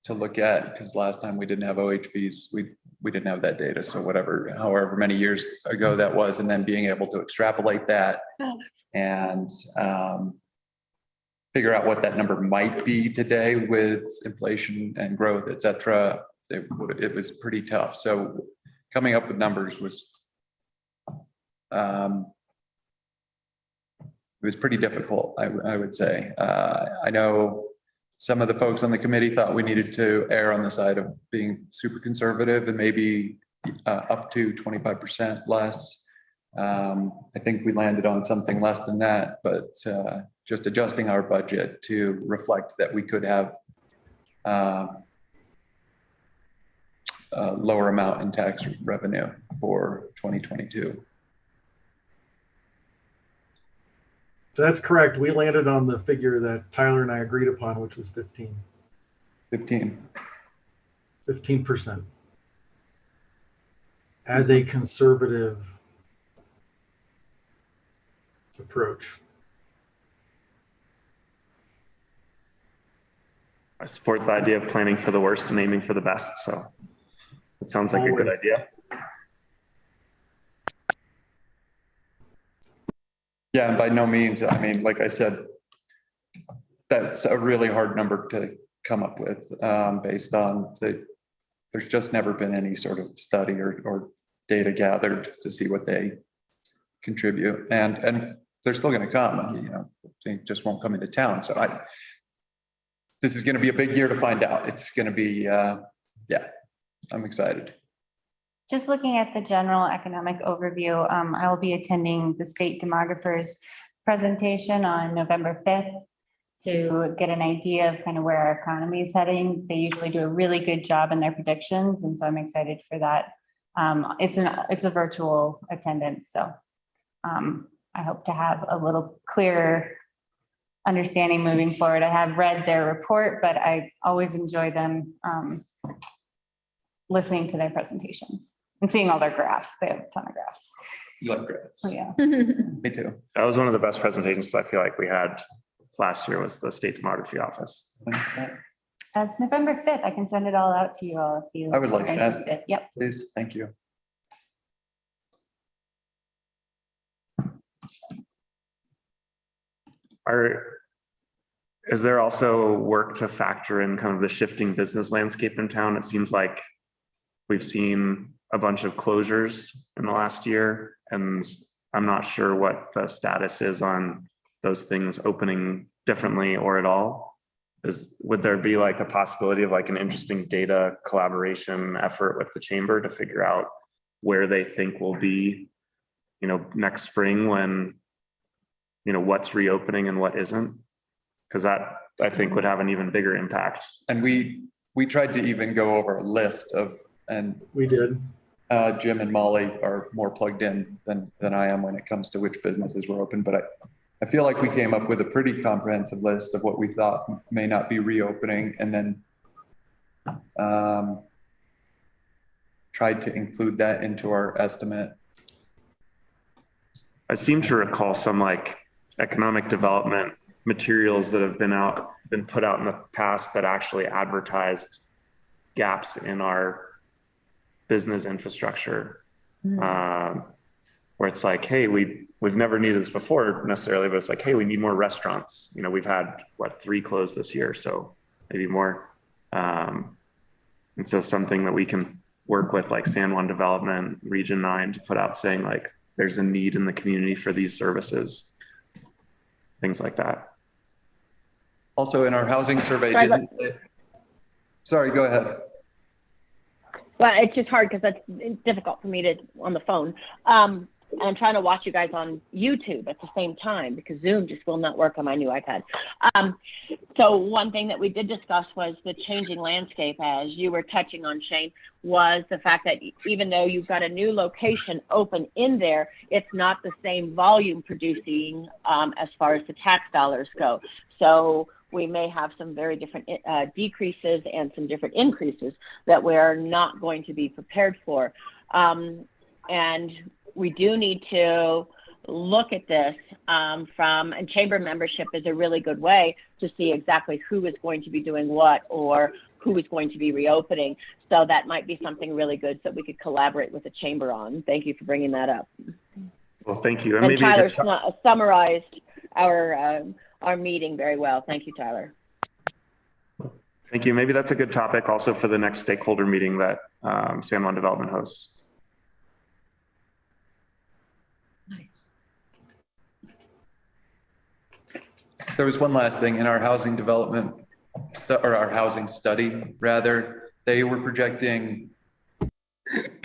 to look at, because last time we didn't have OHVs, we didn't have that data. So however many years ago that was, and then being able to extrapolate that and figure out what that number might be today with inflation and growth, et cetera, it was pretty tough. So coming up with numbers was, it was pretty difficult, I would say. I know some of the folks on the committee thought we needed to err on the side of being super conservative and maybe up to 25% less. I think we landed on something less than that, but just adjusting our budget to reflect that we could have a lower amount in tax revenue for 2022. So that's correct. We landed on the figure that Tyler and I agreed upon, which was 15%. As a conservative approach. I support the idea of planning for the worst and aiming for the best. So it sounds like a good idea. Yeah, and by no means, I mean, like I said, that's a really hard number come up with, based on there's just never been any sort of study or data gathered to see what they contribute, and they're still going to come, you know, they just won't come into town. So this is going to be a big year to find out. It's going to be, yeah, I'm excited. Just looking at the general economic overview, I will be attending the state demographer's presentation on November 5th to get an idea of kind of where our economy is heading. They usually do a really good job in their predictions, and so I'm excited for that. It's a virtual attendance, so I hope to have a little clearer understanding moving forward. I have read their report, but I always enjoy them listening to their presentations and seeing all their graphs. They have a ton of graphs. You like graphs? Oh, yeah. Me too. That was one of the best presentations I feel like we had last year, was the state demography office. It's November 5th. I can send it all out to you all if you I would like are that. interested. Yep. Please, thank you. Is there also work to factor in kind of the shifting business landscape in town? It seems like we've seen a bunch of closures in the last year, and I'm not sure what the status is on those things opening differently or at all. Would there be like a possibility of like an interesting data collaboration effort with the chamber to figure out where they think we'll be, you know, next spring when, you know, what's reopening and what isn't? Because that, I think, would have an even bigger impact. And we tried to even go over a list of, and We did. Jim and Molly are more plugged in than I am when it comes to which businesses were open, but I feel like we came up with a pretty comprehensive list of what we thought may not be reopening, and then tried to include that into our estimate. I seem to recall some like economic development materials that have been put out in the past that actually advertised gaps in our business infrastructure, where it's like, hey, we've never needed this before necessarily, but it's like, hey, we need more restaurants. You know, we've had 3 closed this year, so maybe more. And so something that we can work with like San Juan Development, Region 9 to put out saying like, there's a need in the community for these services, things like that. Also in our housing survey, sorry, go ahead. Well, it's just hard because it's difficult for me to on the phone. And I'm trying to watch you guys on YouTube at the same time because Zoom just will not work on my new iPad. So one thing that we did discuss was the changing landscape, as you were touching on, Shane, was the fact that even though you've got a new location open in there, it's not the same volume producing as far as the tax dollars go. So we may have some very different decreases and some different increases that we're not going to be prepared for. And we do need to look at this and chamber membership is a really good way to see exactly who is going to be doing what or who is going to be reopening. So that might be something really good that we could collaborate with the chamber on. Thank you for bringing that up. Well, thank you. And maybe Tyler summarized our meeting very well. Thank you, Tyler. Thank you. Maybe that's a good topic also for the next stakeholder meeting that San Juan Development hosts. Nice. There was one last thing in our housing development or our housing study, rather, they were projecting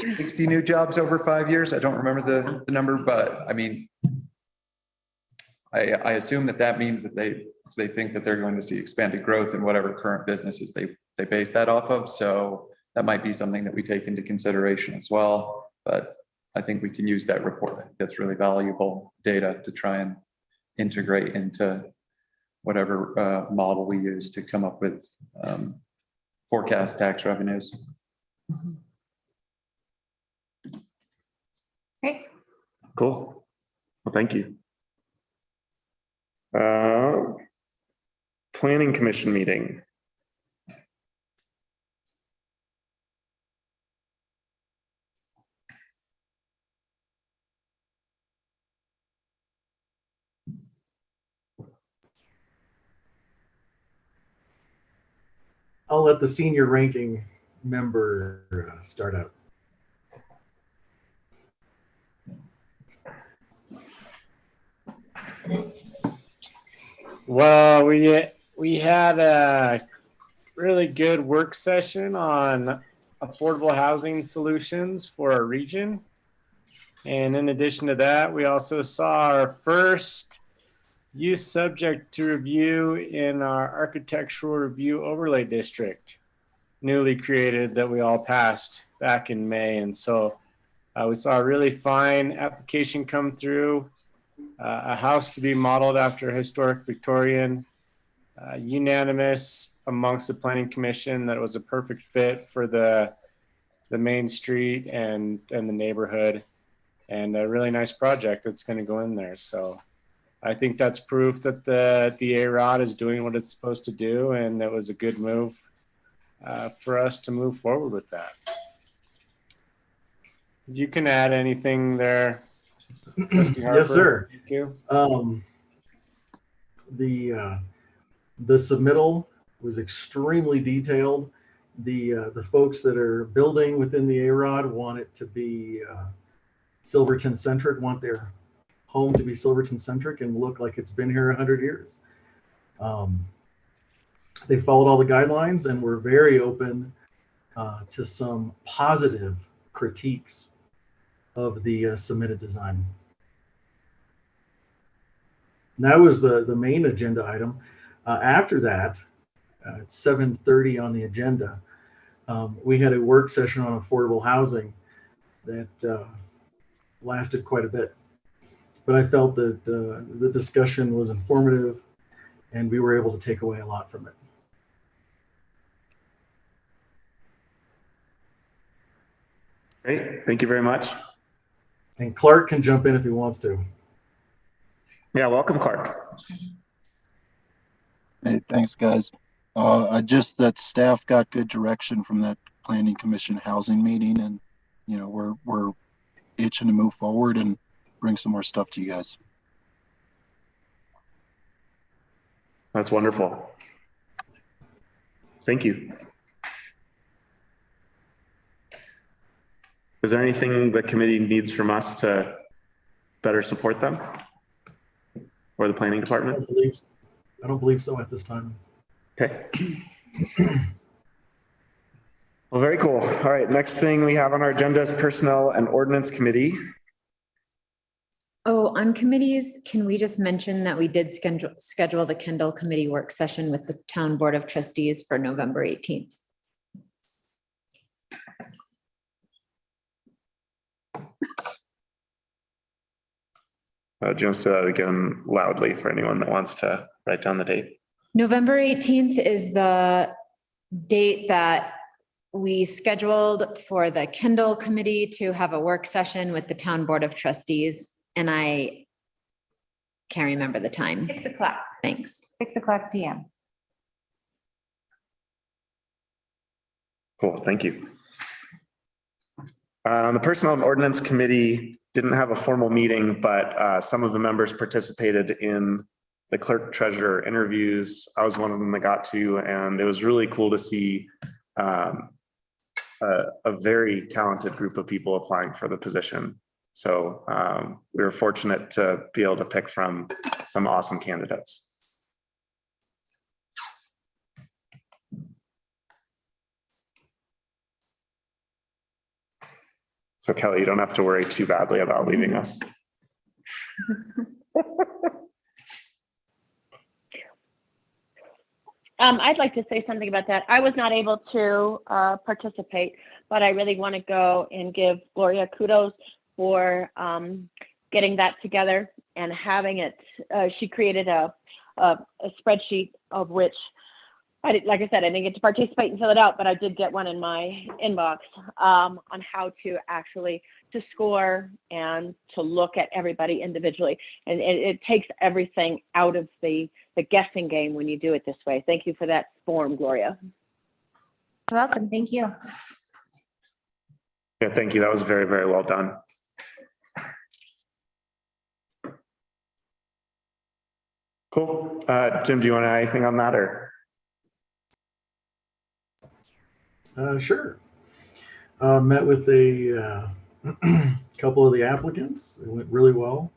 60 new jobs over 5 years. I don't remember the number, but I mean, I assume that means that they think that they're going to see expanded growth in whatever current businesses they base that off of. So that might be something that we take into consideration as well. But I think we can use that report. That's really valuable data to try and integrate into whatever model we use to come up with forecast tax revenues. Great. Cool. Well, thank you. Planning Commission meeting. I'll let the senior ranking member start out. Well, we had a really good work session on affordable housing solutions for our region. And in addition to that, we also saw our first use subject to review in our architectural review overlay district, newly created, that we all passed back in May. And so we saw a really fine application come through, a house to be modeled after a historic Victorian, unanimous amongst the planning commission that it was a perfect fit for the main street and the neighborhood, and a really nice project that's going to go in there. So I think that's proof that the A-Rod is doing what it's supposed to do, and it was a good move for us to move forward with that. You can add anything there, Trustee Harper? Yes, sir. Thank you. The submittal was extremely detailed. The folks that are building within the A-Rod want it to be Silverton centric, want their home to be Silverton centric and look like it's been here 100 years. They followed all the guidelines and were very open to some positive critiques of the submitted design. And that was the main agenda item. After that, at 7:30 on the agenda, we had a work session on affordable housing that lasted quite a bit. But I felt that the discussion was informative and we were able to take away a lot from it. Great, thank you very much. And Clark can jump in if he wants to. Yeah, welcome, Clark. Hey, thanks, guys. That staff got good direction from that planning commission housing meeting, and we're itching to move forward and bring some more stuff to you guys. That's wonderful. Thank you. Is there anything the committee needs from us to better support them or the planning department? I don't believe so at this time. Okay. Well, very cool. All right, next thing we have on our agenda is Personnel and Ordinance Committee. Oh, on committees, can we just mention that we did schedule the Kendall Committee work session with the Town Board of Trustees for November 18th. Do you want to say that again loudly for anyone that wants to write down the date? November 18th is the date that we scheduled for the Kendall Committee to have a work session with the Town Board of Trustees. And I can't remember the time. 6 o'clock. Thanks. 6 o'clock PM. Cool, thank you. The Personnel and Ordinance Committee didn't have a formal meeting, but some of the members participated in the clerk treasurer interviews. I was one of them that got to, and it was really cool to see a very talented group of people applying for the position. So we were fortunate to be able to pick from some awesome candidates. So Kelly, you don't have to worry too badly about leaving us. I'd like to say something about that. I was not able to participate, but I really want to go and give Gloria kudos for getting that together and having it. She created a spreadsheet of which, like I said, I didn't get to participate and fill it out, but I did get one in my inbox on how to actually to score and to look at everybody individually. And it takes everything out of the guessing game when you do it this way. Thank you for that form, Gloria. You're welcome. Thank you. Yeah, thank you. That was very, very well done. Cool. Jim, do you want to add anything on that or? Sure. Met with a couple of the applicants. It went really well.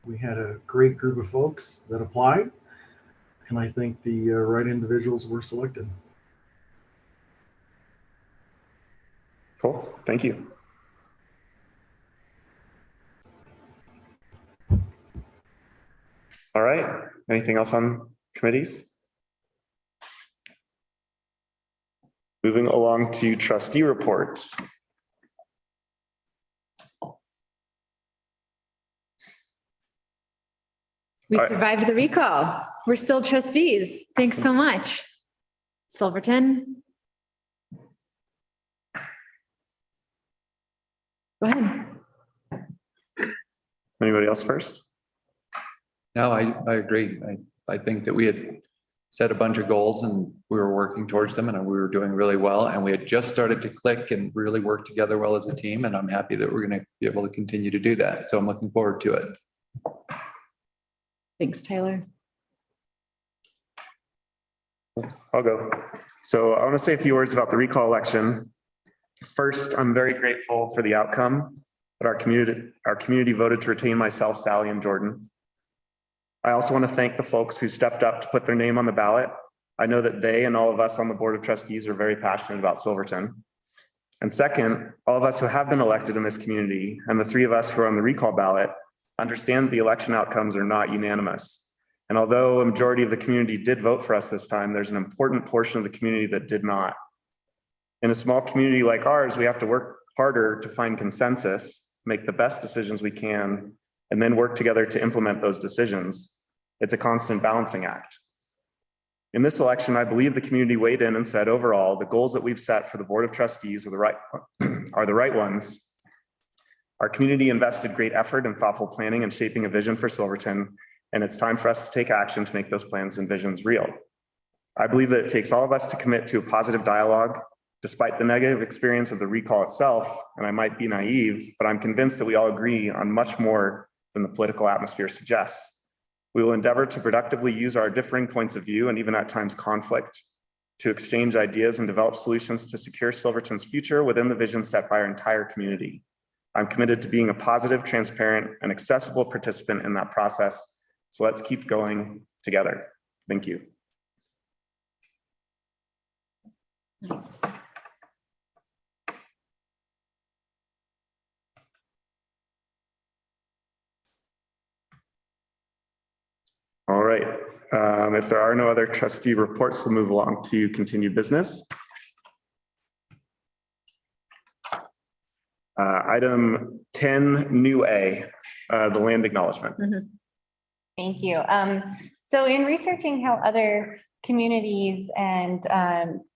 We had a great group of folks that applied, and I think the right individuals were selected. Cool, thank you. All right, anything else on committees? Moving along to trustee reports. We All right. survived the recall. We're still trustees. Thanks so much. Silverton. Go ahead. Anybody else first? No, I agree. I think that we had set a bunch of goals and we were working towards them and we were doing really well. And we had just started to click and really work together well as a team. And I'm happy that we're going to be able to continue to do that. So I'm looking forward to it. Thanks, Tyler. I'll go. So I want to say a few words about the recall election. First, I'm very grateful for the outcome that our community voted to retain myself, Sally, and Jordan. I also want to thank the folks who stepped up to put their name on the ballot. I know that they and all of us on the Board of Trustees are very passionate about Silverton. And second, all of us who have been elected in this community and the three of us who are on the recall ballot understand the election outcomes are not unanimous. And although a majority of the community did vote for us this time, there's an important portion of the community that did not. In a small community like ours, we have to work harder to find consensus, make the best decisions we can, and then work together to implement those decisions. It's a constant balancing act. In this election, I believe the community weighed in and said, overall, the goals that we've set for the Board of Trustees are the right ones. Our community invested great effort in thoughtful planning and shaping a vision for Silverton, and it's time for us to take action to make those plans and visions real. I believe that it takes all of us to commit to a positive dialogue, despite the negative experience of the recall itself, and I might be naive, but I'm convinced that we all agree on much more than the political atmosphere suggests. We will endeavor to productively use our differing points of view and even at times conflict to exchange ideas and develop solutions to secure Silverton's future within the vision set by our entire community. I'm committed to being a positive, transparent, and accessible participant in that process. So let's keep going together. Thank you. Nice. All right. If there are no other trustee reports, we'll move along to continued business. Item 10, new A, the land acknowledgement. Thank you. So in researching how other communities and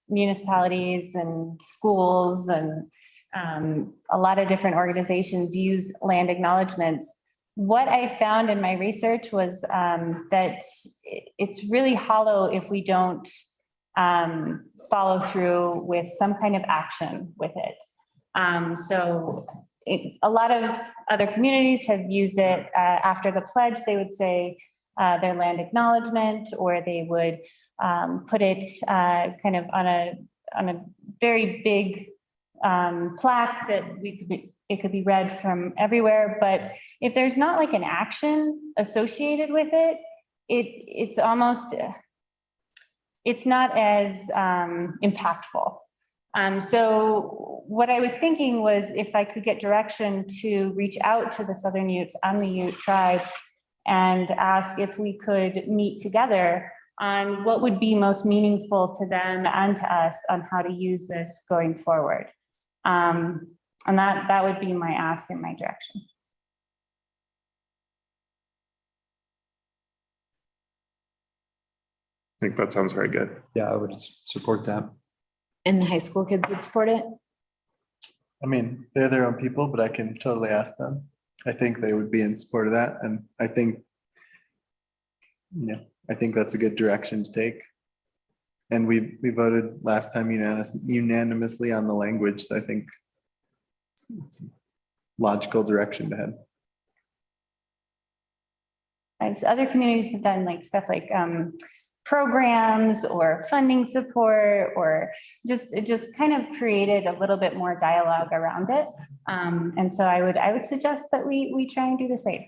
municipalities and schools and a lot of different organizations use land acknowledgements, what I found in my research was that it's really hollow if we don't follow through with some kind of action with it. A lot of other communities have used it after the pledge. They would say their land acknowledgement, or they would put it kind of on a very big plaque that it could be read from everywhere. But if there's not like an action associated with it, it's not as impactful. So what I was thinking was if I could get direction to reach out to the Southern Utes and the Ute tribes and ask if we could meet together on what would be most meaningful to them and to us on how to use this going forward. And that would be my ask in my direction. I think that sounds very good. Yeah, I would support that. And the high school kids would support it? I mean, they're their own people, but I can totally ask them. I think they would be in support of that. And I think, I think that's a good direction to take. And we voted last time unanimously on the language. So I think it's a logical direction to head. And so other communities have done like stuff like programs or funding support, or it just kind of created a little bit more dialogue around it. And so I would suggest that we try and do the same.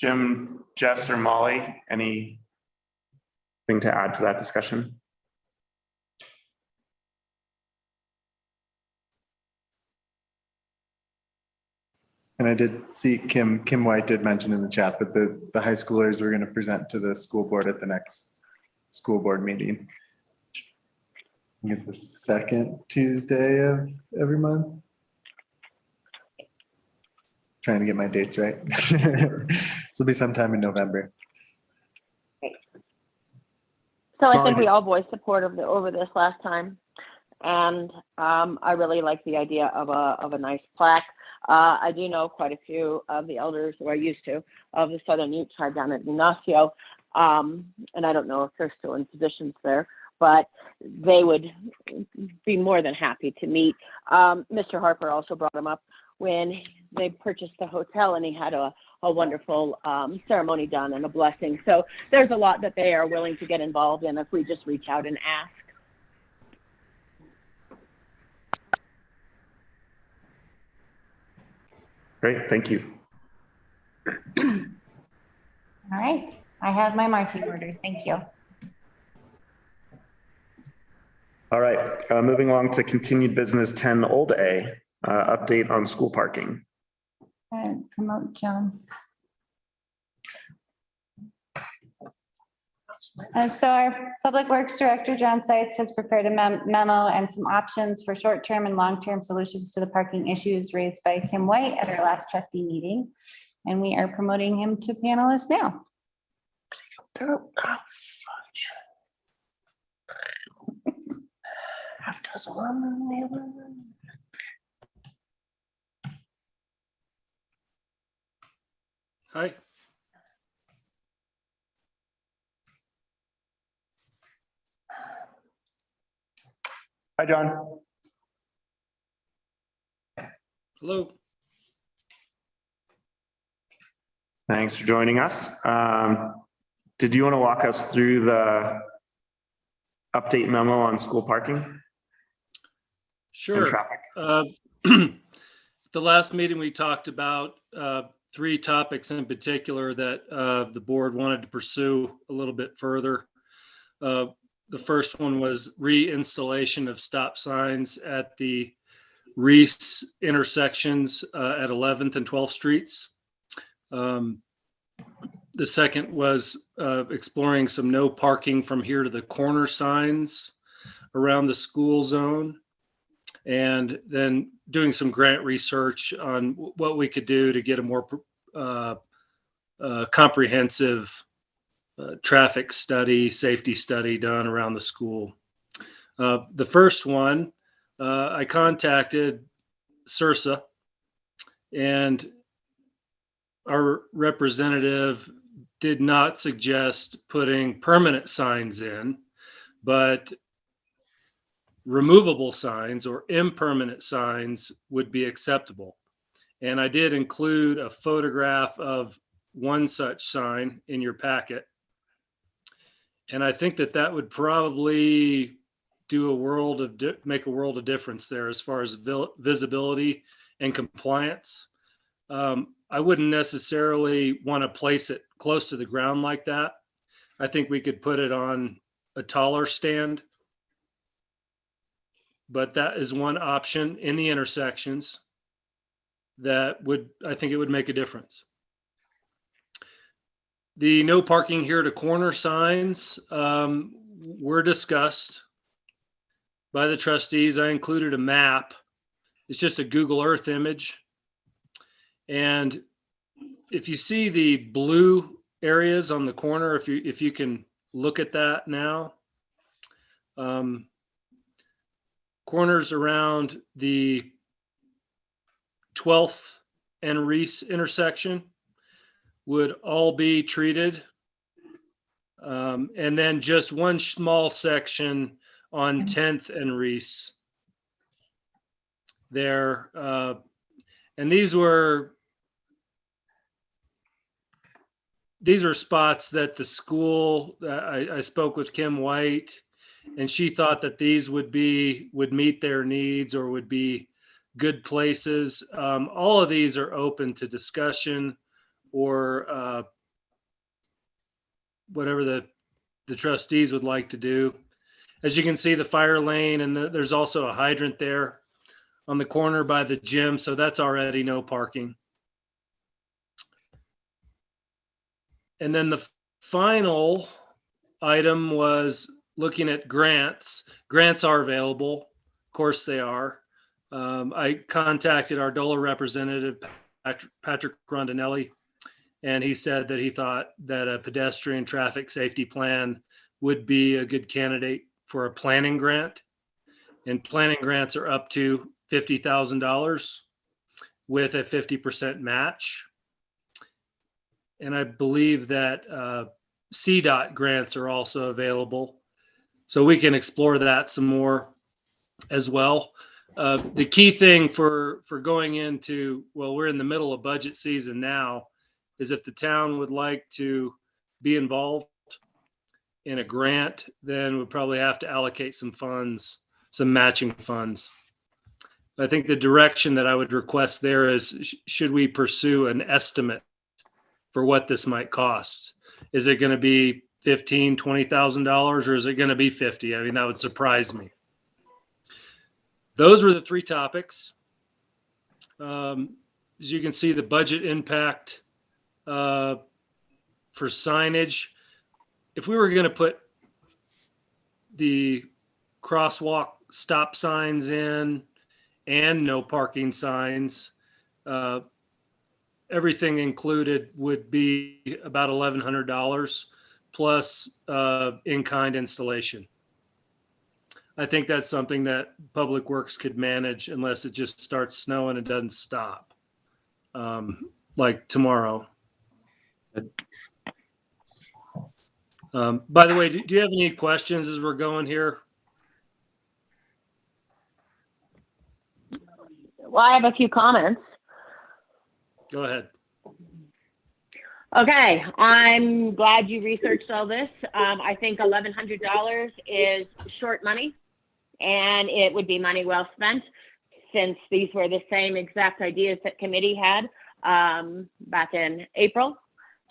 Jim, Jess, or Molly, anything to add to that discussion? And I did see Kim White did mention in the chat, but the high schoolers were going to present to the school board at the next school board meeting. I think it's the second Tuesday of every month. Trying to get my dates right. This will be sometime in November. So I think we all voiced support over this last time. And I really like the idea of a nice plaque. I do know quite a few of the elders, or I used to, of the Southern Ute tribe down at Ignacio. And I don't know if they're still in positions there, but they would be more than happy to meet. Mr. Harper also brought him up when they purchased the hotel, and he had a wonderful ceremony done and a blessing. So there's a lot that they are willing to get involved in if we just reach out and ask. Great, thank you. All right, I have my marching orders. Thank you. All right, moving along to continued business 10 Old A, update on school parking. And promote John. So our Public Works Director, John Seitz, has prepared a memo and some options for short-term and long-term solutions to the parking issues raised by Kim White at our last trustee meeting. And we are promoting him to panelist now. Hi. Hi, John. Hello. Thanks for joining us. Did you want to walk us through the update memo on school parking? Sure. Traffic. The last meeting we talked about three topics in particular that the board wanted to pursue a little bit further. The first one was reinstallation of stop signs at the Reese intersections at 11th and 12th Streets. The second was exploring some no parking from here to the corner signs around the school zone, and then doing some grant research on what we could do to get a more comprehensive traffic study, safety study done around the school. The first one, I contacted CIRSA, and our representative did not suggest putting permanent signs in, but removable signs or impermanent signs would be acceptable. And I did include a photograph of one such sign in your packet. And I think that would probably do make a world of difference there as far as visibility and compliance. I wouldn't necessarily want to place it close to the ground like that. I think we could put it on a taller stand, but that is one option in the intersections that I think it would make a difference. The no parking here to corner signs were discussed by the trustees. I included a map. It's just a Google Earth image. And if you see the blue areas on the corner, if you can look at that now, corners around the 12th and Reese intersection would all be treated. And then just one small section on 10th and Reese there. And these are spots that the school, I spoke with Kim White, and she thought that these would meet their needs or would be good places. All of these are open to discussion or whatever the trustees would like to do. As you can see, the fire lane, and there's also a hydrant there on the corner by the gym, so that's already no parking. And then the final item was looking at grants. Grants are available. Of course they are. I contacted our DOLA representative, Patrick Rondinelli, and he said that he thought that a pedestrian traffic safety plan would be a good candidate for a planning grant. And planning grants are up to $50,000 with a 50% match. And I believe that CDOT grants are also available. So we can explore that some more as well. The key thing for going into, well, we're in the middle of budget season now, is if the town would like to be involved in a grant, then we'll probably have to allocate some funds, some matching funds. I think the direction that I would request there is, should we pursue an estimate for what this might cost? Is it going to be $15,000, $20,000, or is it going to be 50? I mean, that would surprise me. Those were the three topics. As you can see, the budget impact for signage. If we were going to put the crosswalk stop signs in and no parking signs, everything included would be about $1,100 plus in-kind installation. I think that's something that Public Works could manage unless it just starts snowing and doesn't stop, like tomorrow. By the way, do you have any questions as we're going here? Well, I have a few comments. Go ahead. Okay, I'm glad you researched all this. I think $1,100 is short money, and it would be money well spent, since these were the same exact ideas that committee had back in April.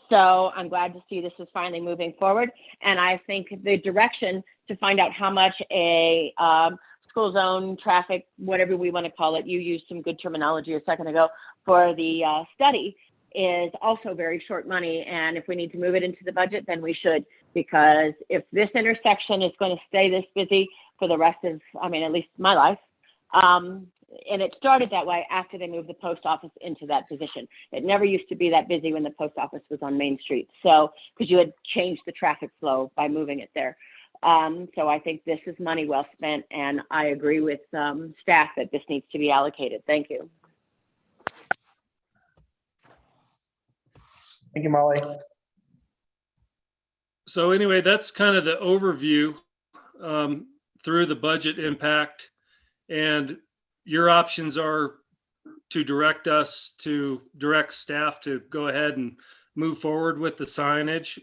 So I'm glad to see this is finally moving forward. And I think the direction to find out how much a school zone traffic, whatever we want to call it, you used some good terminology a second ago for the study, is also very short money. And if we need to move it into the budget, then we should, because if this intersection is going to stay this busy for the rest of, I mean, at least my life, and it started that way after they moved the post office into that position. It never used to be that busy when the post office was on Main Street. So, because you had changed the traffic flow by moving it there. So I think this is money well spent, and I agree with staff that this needs to be allocated. Thank you. Thank you, Molly. So anyway, that's kind of the overview through the budget impact. And your options are to direct staff to go ahead and move forward with the signage,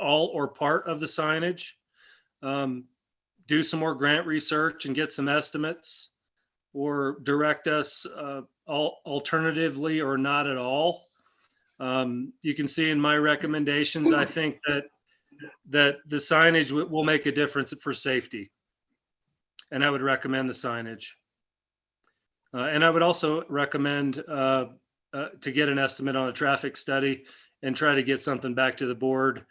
all or part of the signage, do some more grant research and get some estimates, or direct us alternatively or not at all. You can see in my recommendations, I think that the signage will make a difference for safety. And I would recommend the signage. And I would also recommend to get an estimate on a traffic study and try to get something back to the board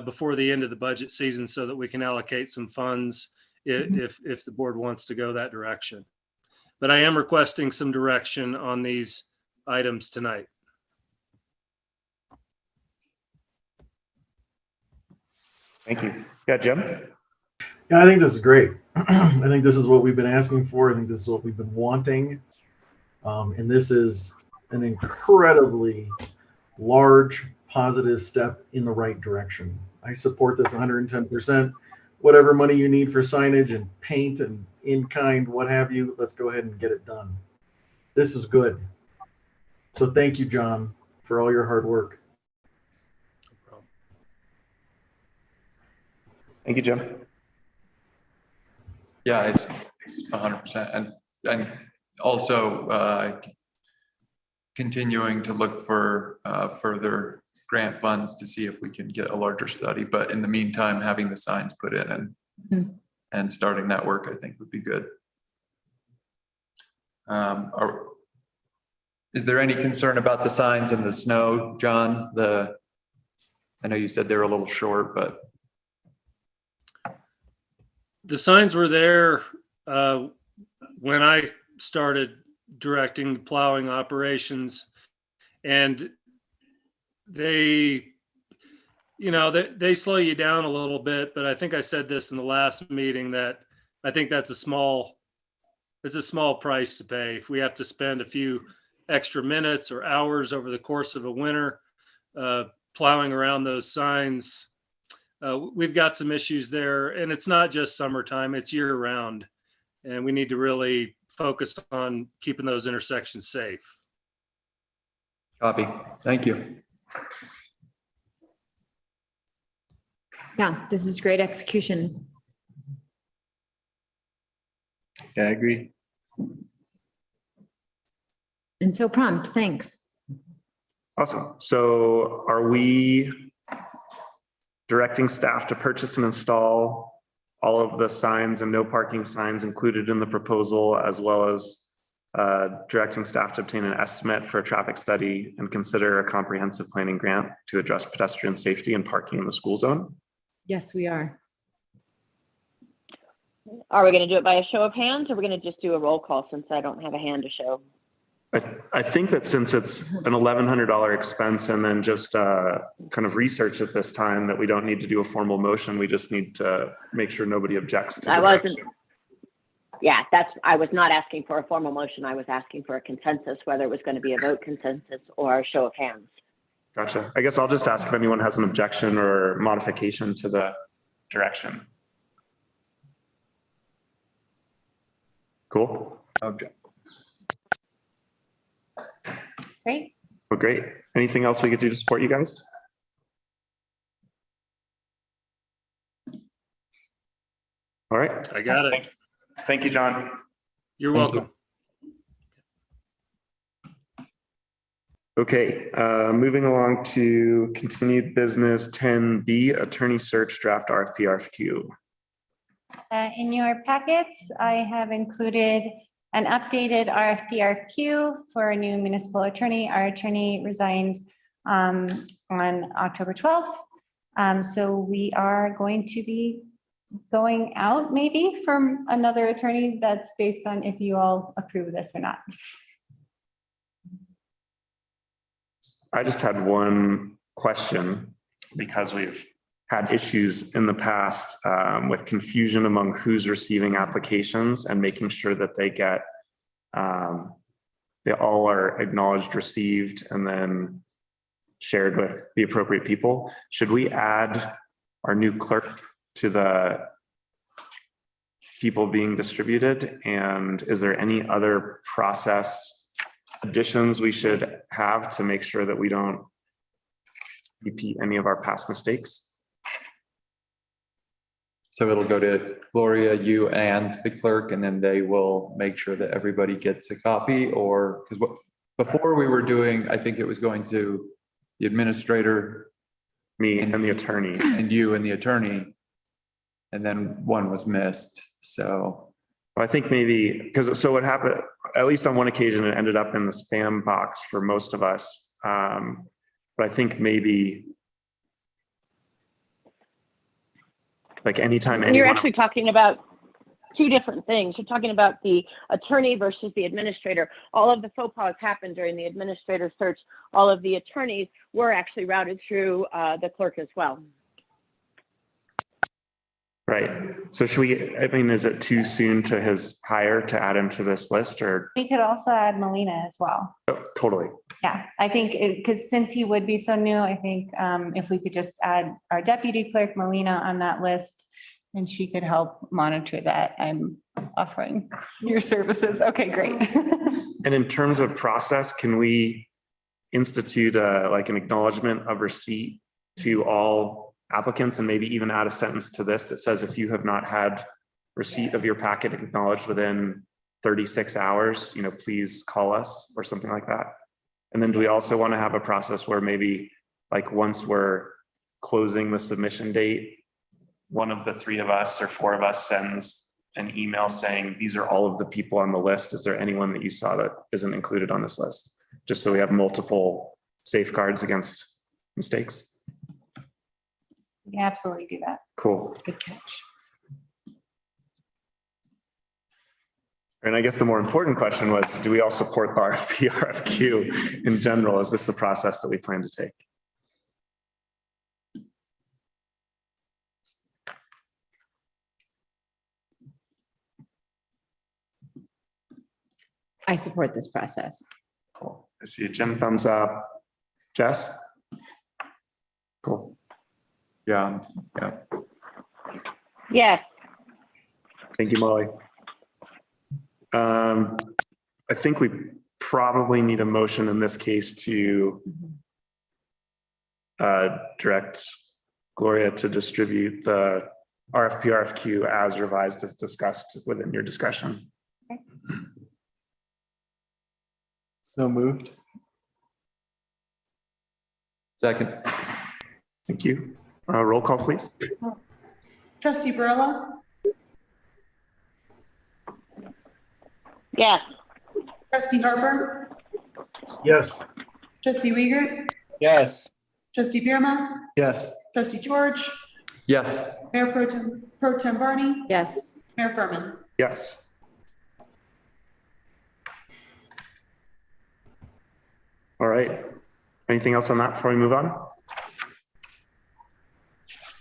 before the end of the budget season, so that we can allocate some funds if the board wants to go that direction. But I am requesting some direction on these items tonight. Thank you. Yeah, Jim? Yeah, I think this is great. I think this is what we've been asking for. I think this is what we've been wanting. And this is an incredibly large positive step in the right direction. I support this 110%. Whatever money you need for signage and paint and in-kind, what have you, let's go ahead and get it done. This is good. So thank you, John, for all your hard work. Thank you, Jim. Yeah, it's 100%. And also continuing to look for further grant funds to see if we can get a larger study. But in the meantime, having the signs put in and starting that work, I think would be good. Is there any concern about the signs in the snow, John? I know you said they were a little short, but. The signs were there when I started directing the plowing operations, and they slow you down a little bit. But I think I said this in the last meeting that I think it's a small price to pay. If we have to spend a few extra minutes or hours over the course of a winter plowing around those signs, we've got some issues there. And it's not just summertime, it's year round. And we need to really focus on keeping those intersections safe. Copy. Thank you. Yeah, this is great execution. Yeah, I agree. And so prompt, thanks. Awesome. So are we directing staff to purchase and install all of the signs and no parking signs included in the proposal, as well as directing staff to obtain an estimate for a traffic study and consider a comprehensive planning grant to address pedestrian safety and parking in the school zone? Yes, we are. Are we going to do it by a show of hands, or we're going to just do a roll call since I don't have a hand to show? I think that since it's an $1,100 expense and then just kind of research at this time, that we don't need to do a formal motion. We just need to make sure nobody objects to I was not asking for a formal motion. I was asking for a consensus, whether it was going to be a vote consensus or a show of hands. Gotcha. I guess I'll just ask if anyone has an objection or modification to the direction. Cool. Okay. Great. Well, great. Anything else we could do to support you guys? All right. I got it. Thank you, John. You're welcome. Okay, moving along to continued business 10B, attorney search draft RFP RFQ. In your packets, I have included an updated RFP RFQ for a new municipal attorney. Our attorney resigned on October 12th. So we are going to be going out maybe from another attorney. That's based on if you all approve this or not. I just had one question, because we've had issues in the past with confusion among who's receiving applications and making sure that they get, they all are acknowledged, received, and then shared with the appropriate people. Should we add our new clerk to the people being distributed? And is there any other process additions we should have to make sure that we don't repeat any of our past mistakes? So it'll go to Gloria, you and the clerk, and then they will make sure that everybody gets a copy. Or because before we were doing, I think it was going to the administrator, me and the attorney, and you and the attorney, and then one was missed. So I think maybe, because so what happened, at least on one occasion, it ended up in the spam box for most of us. But I think maybe like anytime. And you're actually talking about two different things. You're talking about the attorney versus the administrator. All of the faux pas happened during the administrator search. All of the attorneys were actually routed through the clerk as well. Right. So should we, I mean, is it too soon to his hire to add him to this list, or? We could also add Melina as well. Oh, totally. Yeah, I think because since he would be so new, I think if we could just add our deputy clerk Melina on that list, And she could help monitor that. I'm offering your services. Okay, great. And in terms of process, can we institute like an acknowledgement of receipt to all applicants and maybe even add a sentence to this that says if you have not had receipt of your packet acknowledged within 36 hours, please call us or something like that. And then do we also want to have a process where maybe like once we're closing the submission date, one of the three of us or four of us sends an email saying, these are all of the people on the list. Is there anyone that you saw that isn't included on this list? Just so we have multiple safeguards against mistakes. We can absolutely do that. Cool. Good catch. And I guess the more important question was, do we all support the RFP, RFQ in general? Is this the process that we plan to take? I support this process. Cool. I see a Jim thumbs up. Jess? Cool. Yeah. Yes. Thank you, Molly. I think we probably need a motion in this case to direct Gloria to distribute the RFP, RFQ as revised as discussed within your discretion. So moved. Second. Thank you. Roll call, please. Trustee Barilla, Yes. trustee Harper, Yes. trustee Uyghur, Yes. trustee Birma, Yes. trustee George, Yes. Mayor Pro Tem Barney, Yes. Mayor Furman. Yes. All right. Anything else on that before we move on?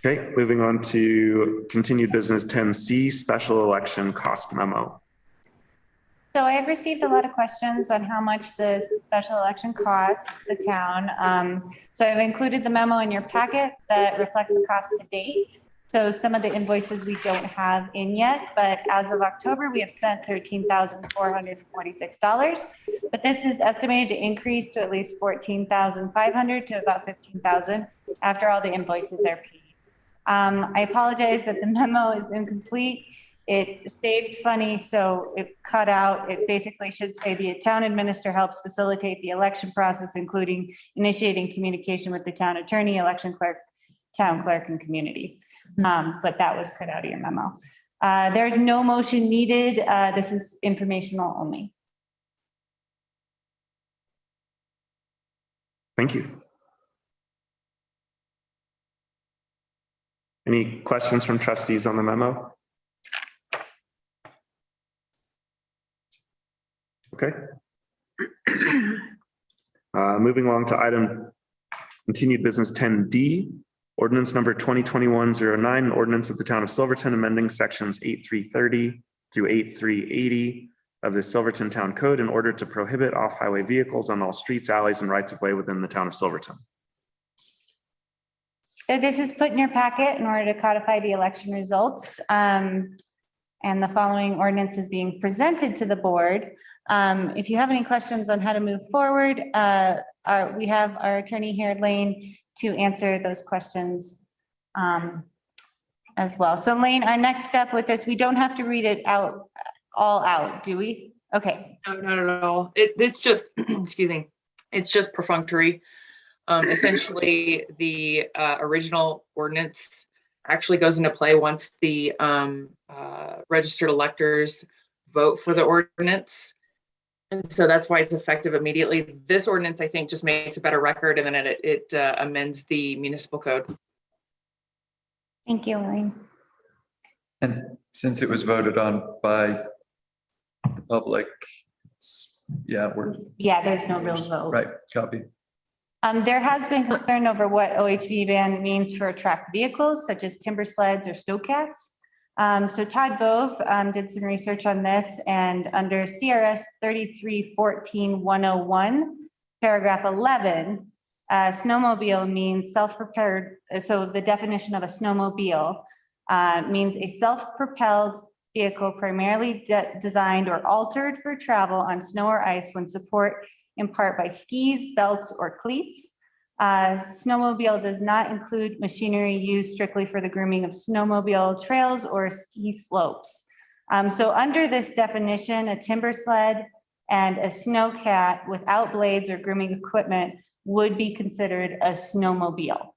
Okay, moving on to continued business 10C, special election cost memo. So I have received a lot of questions on how much the special election costs the town. So I've included the memo in your packet that reflects the cost to date. So some of the invoices we don't have in yet, but as of October, we have spent $13,446. But this is estimated to increase to at least $14,500 to about $15,000 after all the invoices are paid. I apologize that the memo is incomplete. It saved funny, so it cut out. It basically should say the town administrator helps facilitate the election process, including initiating communication with the town attorney, election clerk, town clerk, and community. But that was cut out of your memo. There's no motion needed. This is informational only. Thank you. Any questions from trustees on the memo? Okay. Moving along to item continued business 10D, ordinance number 2021-09, an ordinance of the town of Silverton amending sections 8330 through 8380 of the Silverton Town Code in order to prohibit off-highway vehicles on all streets, alleys, and rights of way within the town of Silverton. So this is put in your packet in order to codify the election results. And the following ordinance is being presented to the board. If you have any questions on how to move forward, we have our attorney here, Lane, to answer those questions as well. So Lane, our next step with this, we don't have to read it out, all out, do we? Okay. No, not at all. It's just, excuse me, it's just perfunctory. Essentially, the original ordinance actually goes into play once the registered electors vote for the ordinance. And so that's why it's effective immediately. This ordinance, I think, just makes a better record, and then it amends the municipal code. Thank you, Lane. And since it was voted on by the public, There's no real vote. right, copy. There has been concern over what OHV ban means for tracked vehicles such as timber sleds or snowcats. So Todd Bove did some research on this, and under CRS 3314-101, paragraph 11, snowmobile means self-prepared. So the definition of a snowmobile means a self-propelled vehicle primarily designed or altered for travel on snow or ice when support in part by skis, belts, or cleats. Snowmobile does not include machinery used strictly for the grooming of snowmobile trails or ski slopes. So under this definition, a timber sled and a snowcat without blades or grooming equipment would be considered a snowmobile.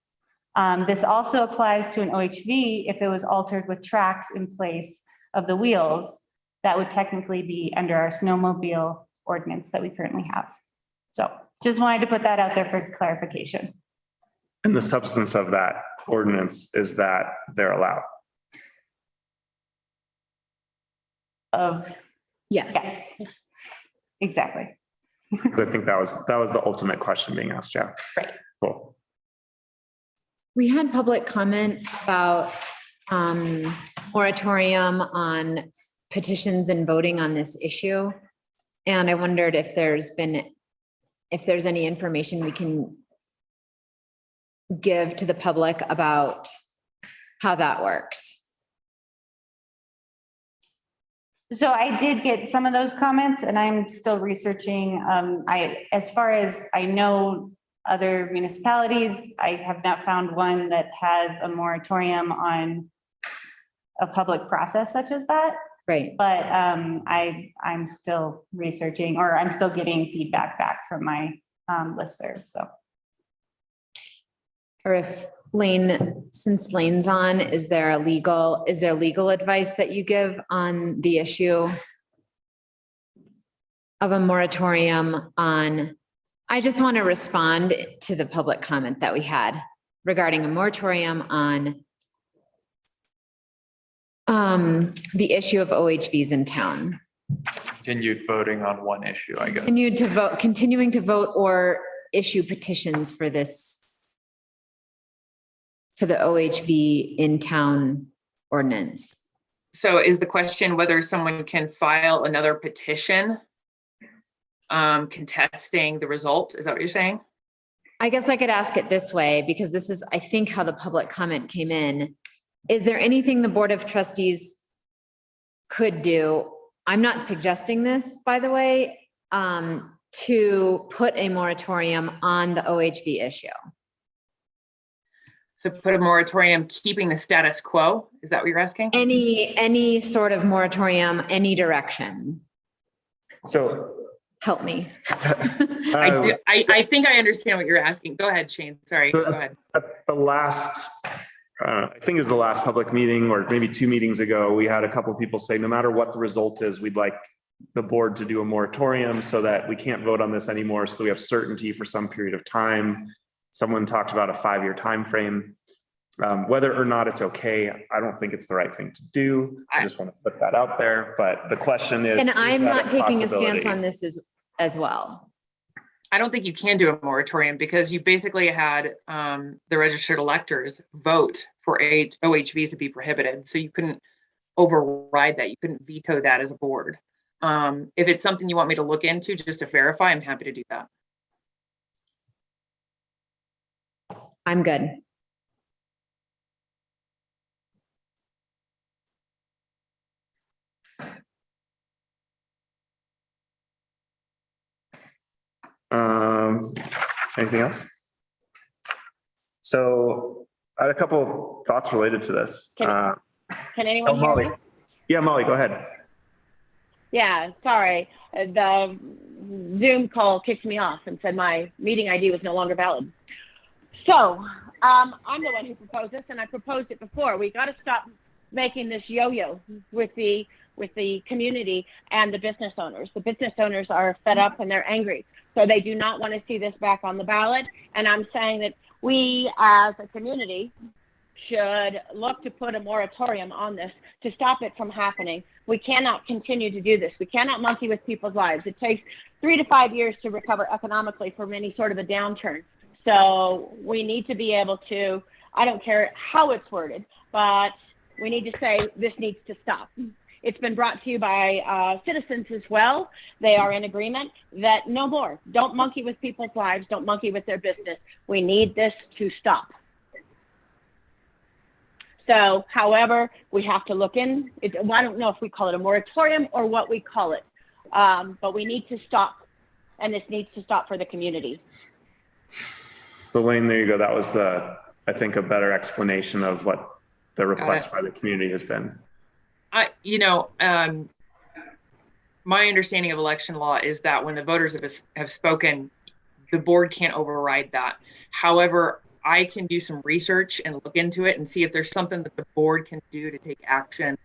This also applies to an OHV if it was altered with tracks in place of the wheels. That would technically be under our snowmobile ordinance that we currently have. So just wanted to put that out there for clarification. And the substance of that ordinance is that they're allowed. Yes, exactly. Because I think that was the ultimate question being asked, Jeff. Right. Cool. We had public comment about moratorium on petitions and voting on this issue. And I wondered if there's any information we can give to the public about how that works. So I did get some of those comments and I'm still researching. As far as I know, other municipalities, I have not found one that has a moratorium on a public process such as that. Right. But I'm still researching, or I'm still getting feedback back from my listserv, so. Or if Lane, since Lane's on, is there legal advice that you give on the issue of a moratorium on, I just want to respond to the public comment that we had regarding a moratorium on the issue of OHVs in town. Continued voting on one issue, I guess. Continuing to vote or issue petitions for this, for the OHV in town ordinance. So is the question whether someone can file another petition contesting the result? Is that what you're saying? I guess I could ask it this way, because this is, I think, how the public comment came in. Is there anything the Board of Trustees could do? I'm not suggesting this, by the way, to put a moratorium on the OHV issue. So put a moratorium keeping the status quo? Is that what you're asking? Any sort of moratorium, any direction. So help me. I think I understand what you're asking. Go ahead, Shane. Sorry. So go ahead. At the last, I think it was the last public meeting, or maybe 2 meetings ago, we had a couple of people say, no matter what the result is, we'd like the board to do a moratorium so that we can't vote on this anymore. So we have certainty for some period of time. Someone talked about a 5-year time frame. Whether or not it's okay, I don't think it's the right thing to do. I just want to put that out there. But the question is, and I'm not taking a stance possibility? on this as well. I don't think you can do a moratorium because you basically had the registered electors vote for OHVs to be prohibited. So you couldn't override that. You couldn't veto that as a board. If it's something you want me to look into just to verify, I'm happy to do that. I'm good. Anything else? So I had a couple of thoughts related to this. Can anyone hear Molly. me? Yeah, Molly, go ahead. Yeah, sorry. The Zoom call kicked me off and said my meeting ID was no longer valid. So I'm the one who proposed this, and I proposed it before. We got to stop making this yo-yo with the community and the business owners. The business owners are fed up and they're angry. So they do not want to see this back on the ballot. And I'm saying that we as a community should look to put a moratorium on this to stop it from happening. We cannot continue to do this. We cannot monkey with people's lives. It takes 3 to 5 years to recover economically from any sort of a downturn. So we need to be able to, I don't care how it's worded, but we need to say this needs to stop. It's been brought to you by citizens as well. They are in agreement that no more. Don't monkey with people's lives. Don't monkey with their business. We need this to stop. So however, we have to look in, I don't know if we call it a moratorium or what we call it, but we need to stop, and this needs to stop for the community. So Lane, there you go. That was I think a better explanation of what the request by the community has been. My understanding of election law is that when the voters have spoken, the board can't override that. However, I can do some research and look into it and see if there's something that the board can do to take action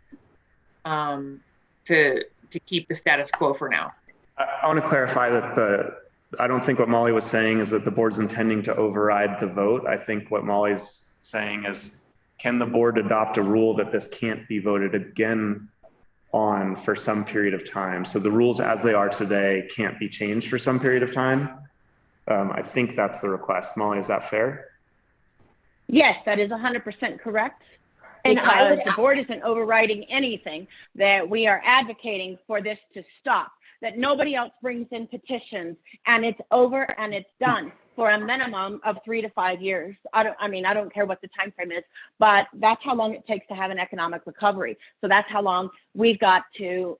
to keep the status quo for now. I want to clarify that I don't think what Molly was saying is that the board's intending to override the vote. I think what Molly's saying is, can the board adopt a rule that this can't be voted again on for some period of time? So the rules as they are today can't be changed for some period of time. I think that's the request. Molly, is that fair? Yes, that is 100% correct. And Because the board isn't overriding anything, that we are advocating for this to stop, that nobody else brings in petitions, and it's over and it's done for a minimum of 3 to 5 years. I don't care what the time frame is, but that's how long it takes to have an economic recovery. So that's how long we've got to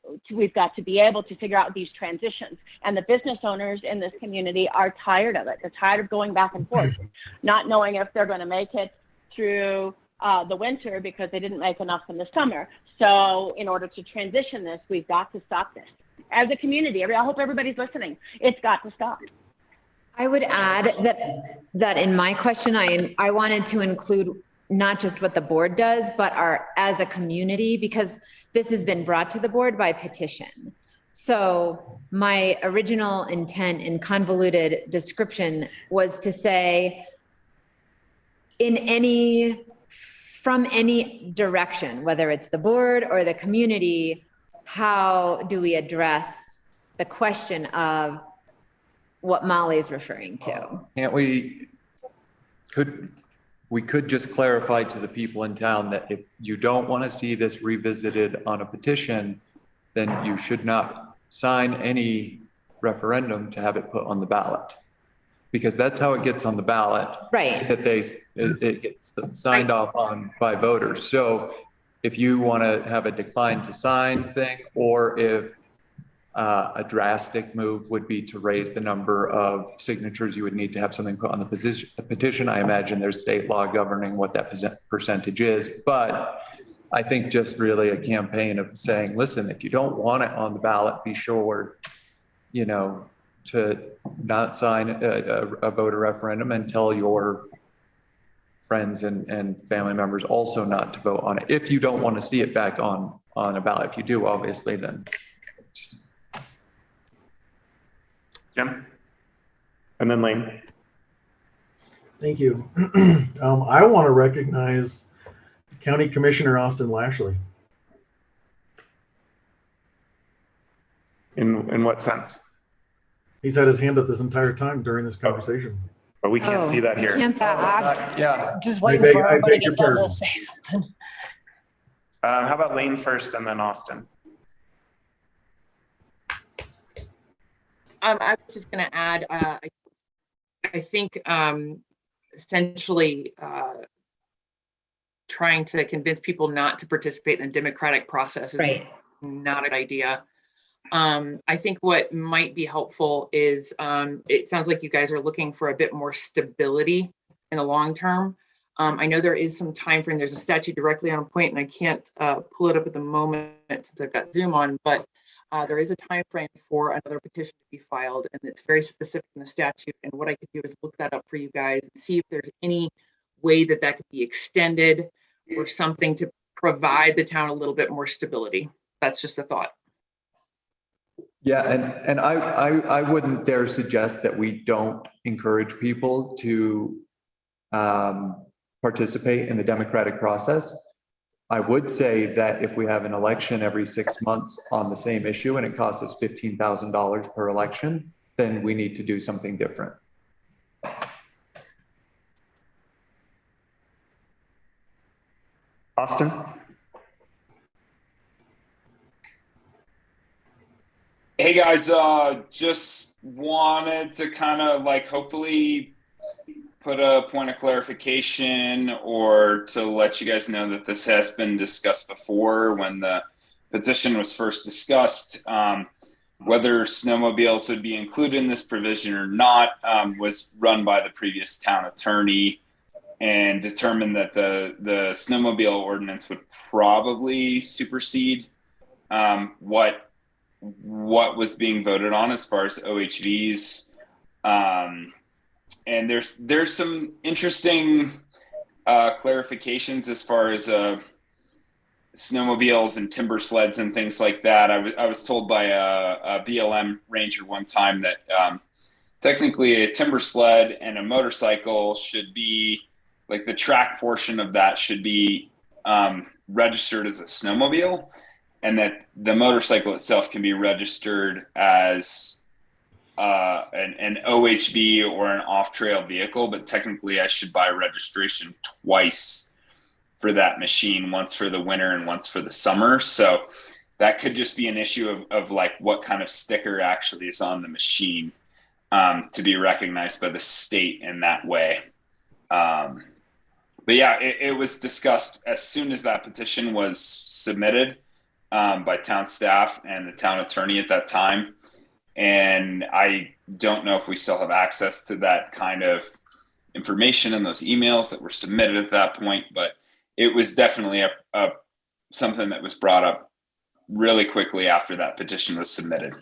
be able to figure out these transitions. And the business owners in this community are tired of it. They're tired of going back and forth, not knowing if they're going to make it through the winter because they didn't make enough in the summer. So in order to transition this, we've got to stop this. As a community, I hope everybody's listening. It's got to stop. I would add that in my question, I wanted to include not just what the board does, but as a community, because this has been brought to the board by petition. So my original intent in convoluted description was to say, from any direction, whether it's the board or the community, how do we address the question of what Molly is referring to? Can't we could just clarify to the people in town that if you don't want to see this revisited on a petition, then you should not sign any referendum to have it put on the ballot. Because that's how it gets on the ballot. Right. That it gets signed off on by voters. So if you want to have a decline to sign thing, or if a drastic move would be to raise the number of signatures you would need to have something put on the petition. I imagine there's state law governing what that percentage is, but I think just really a campaign of saying, listen, if you don't want it on the ballot, be sure, to not sign a voter referendum and tell your friends and family members also not to vote on it. If you don't want to see it back on a ballot, if you do, obviously, then. Jim? And then Lane. Thank you. I want to recognize County Commissioner Austin Lashley. In what sense? He's had his hand up this entire time during this conversation. But we can't see that here. Yeah. Just waiting for everybody to get done pardon. to say something. How about Lane first and then Austin? I was just going to add, I think essentially trying to convince people not to participate in the democratic process is not a good idea. I think what might be helpful is it sounds like you guys are looking for a bit more stability in the long term. I know there is some time frame. There's a statute directly on point, and I can't pull it up at the moment since I've got Zoom on, but there is a time frame for another petition to be filed, and it's very specific in the statute. And what I could do is look that up for you guys and see if there's any way that could be extended or something to provide the town a little bit more stability. That's just a thought. Yeah, and I wouldn't dare suggest that we don't encourage people to participate in the democratic process. I would say that if we have an election every 6 months on the same issue and it costs us $15,000 per election, then we need to do something different. Austin? Hey guys, just wanted to kind of hopefully put a point of clarification or to let you guys know that this has been discussed before when the petition was first discussed. Whether snowmobiles would be included in this provision or not was run by the previous town attorney and determined that the snowmobile ordinance would probably supersede what was being voted on as far as OHVs. And there's some interesting clarifications as far as snowmobiles and timber sleds and things like that. I was told by a BLM ranger one time that technically a timber sled and a motorcycle should be, like the track portion of that should be registered as a snowmobile, and that the motorcycle itself can be registered as an OHV or an off-trail vehicle, but technically I should buy registration twice for that machine, once for the winter and once for the summer. So that could just be an issue of like what kind of sticker actually is on the machine to be recognized by the state in that way. But yeah, it was discussed as soon as that petition was submitted by town staff and the town attorney at that time. And I don't know if we still have access to that kind of information in those emails that were submitted at that point, but it was definitely a something that was brought up really quickly after that petition was submitted.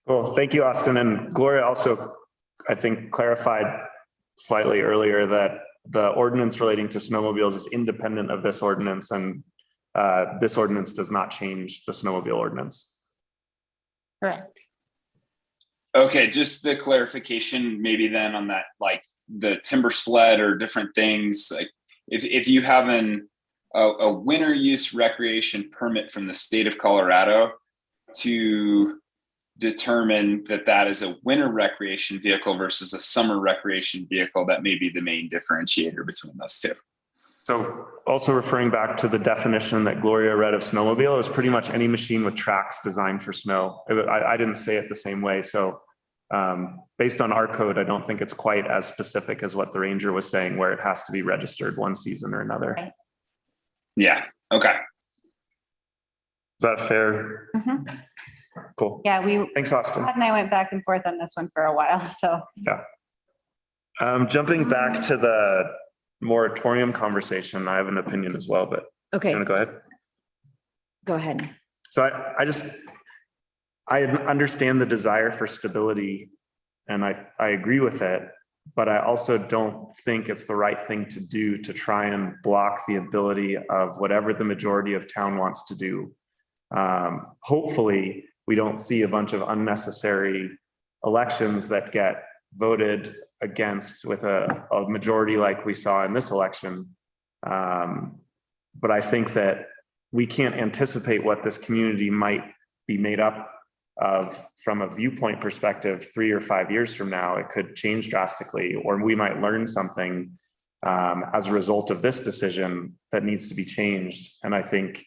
Well, thank you, Austin. And Gloria also, I think, clarified slightly earlier that the ordinance relating to snowmobiles is independent of this ordinance, and this ordinance does not change the snowmobile ordinance. Correct. Okay, just the clarification maybe then on that, like the timber sled or different things, like if you have a winter use recreation permit from the state of Colorado to determine that is a winter recreation vehicle versus a summer recreation vehicle, that may be the main differentiator between those two. So also referring back to the definition that Gloria read of snowmobile, it was pretty much any machine with tracks designed for snow. I didn't say it the same way. So based on our code, I don't think it's quite as specific as what the ranger was saying, where it has to be registered one season or another. Right. Yeah. Okay. Is that fair? Mm-hmm. Cool. Yeah, Thanks, Austin. Todd and I went back and forth on this one for a while, so. Yeah. Jumping back to the moratorium conversation, I have an opinion as well, but Okay. you want to go ahead? Go ahead. So I understand the desire for stability and I agree with it, but I also don't think it's the right thing to do to try and block the ability of whatever the majority of town wants to do. Hopefully we don't see a bunch of unnecessary elections that get voted against with a majority like we saw in this election. But I think that we can't anticipate what this community might be made up of from a viewpoint perspective 3 or 5 years from now. It could change drastically, or we might learn something as a result of this decision that needs to be changed. And I think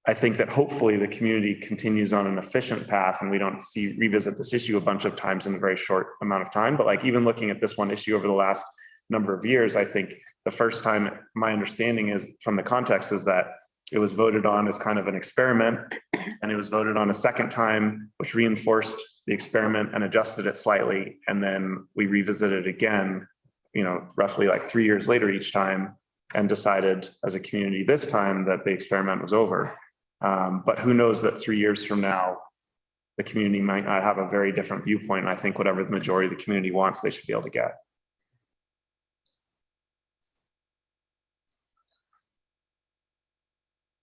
that hopefully the community continues on an efficient path and we don't revisit this issue a bunch of times in a very short amount of time. But like even looking at this one issue over the last number of years, I think the first time, my understanding is from the context is that it was voted on as kind of an experiment, and it was voted on a second time, which reinforced the experiment and adjusted it slightly. And then we revisited it again, roughly like 3 years later each time, and decided as a community this time that the experiment was over. But who knows that 3 years from now, the community might not have a very different viewpoint. I think whatever the majority of the community wants, they should be able to get.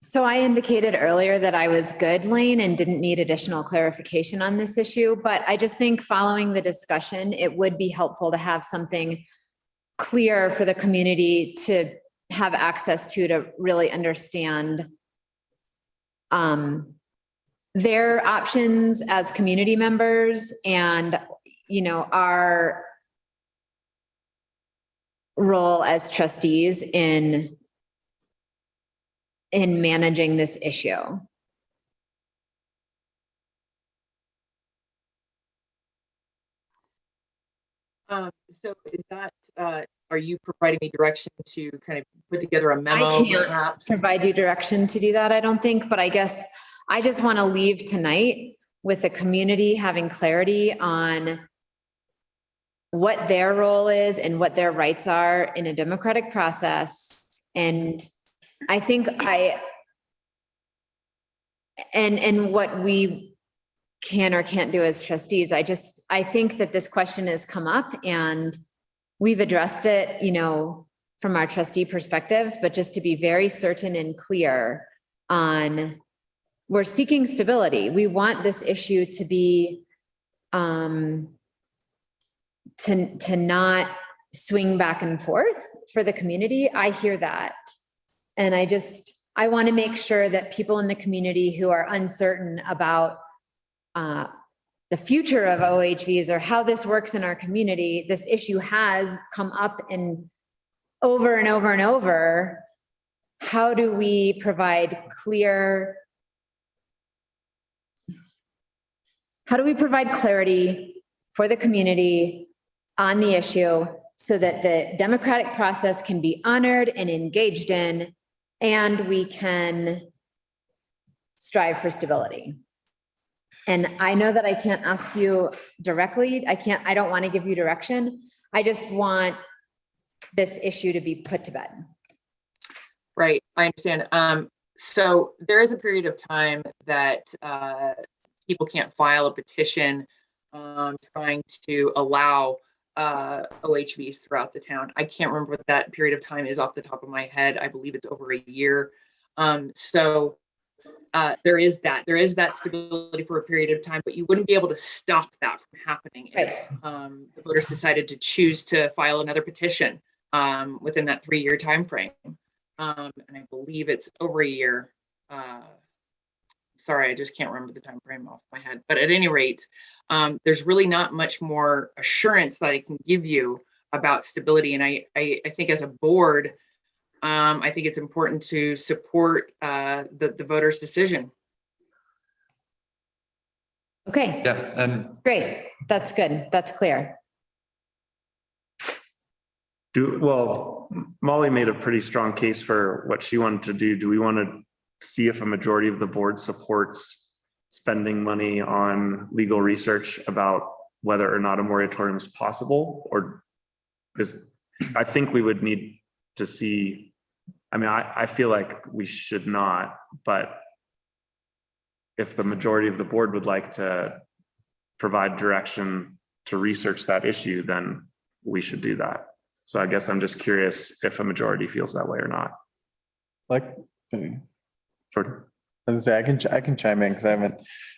So I indicated earlier that I was good, Lane, and didn't need additional clarification on this issue, but I just think following the discussion, it would be helpful to have something clear for the community to have access to really understand their options as community members and, our role as trustees in managing this issue. So is that, are you providing me direction to kind of put together a memo? I can't perhaps? provide you direction to do that, I don't think, but I guess I just want to leave tonight with the community having clarity on what their role is and what their rights are in a democratic process. And I think and what we can or can't do as trustees. I think that this question has come up and we've addressed it, you know, from our trustee perspectives, but just to be very certain and clear on, we're seeking stability. We want this issue to be, to not swing back and forth for the community. I hear that. And I want to make sure that people in the community who are uncertain about the future of OHVs or how this works in our community, this issue has come up and over and over and over. How do we provide clarity for the community on the issue so that the democratic process can be honored and engaged in, and we can strive for stability? And I know that I can't ask you directly. I don't want to give you direction. I just want this issue to be put to bed. Right, I understand. So there is a period of time that people can't file a petition trying to allow OHVs throughout the town. I can't remember what that period of time is off the top of my head. I believe it's over a year. So there is that stability for a period of time, but you wouldn't be able to stop that from happening if the voters decided to choose to file another petition within that 3-year time frame. And I believe it's over a year. Sorry, I just can't remember the time frame off my head. But at any rate, there's really not much more assurance that I can give you about stability. And I think as a board, I think it's important to support the voters' decision. Okay. Yeah, and great. That's good. That's clear. Well, Molly made a pretty strong case for what she wanted to do. Do we want to see if a majority of the board supports spending money on legal research about whether or not a moratorium is possible? Or because I think we would need to see, I mean, I feel like we should not, but if the majority of the board would like to provide direction to research that issue, then we should do that. So I guess I'm just curious if a majority feels that way or not. Like, as I say, I can chime in because I haven't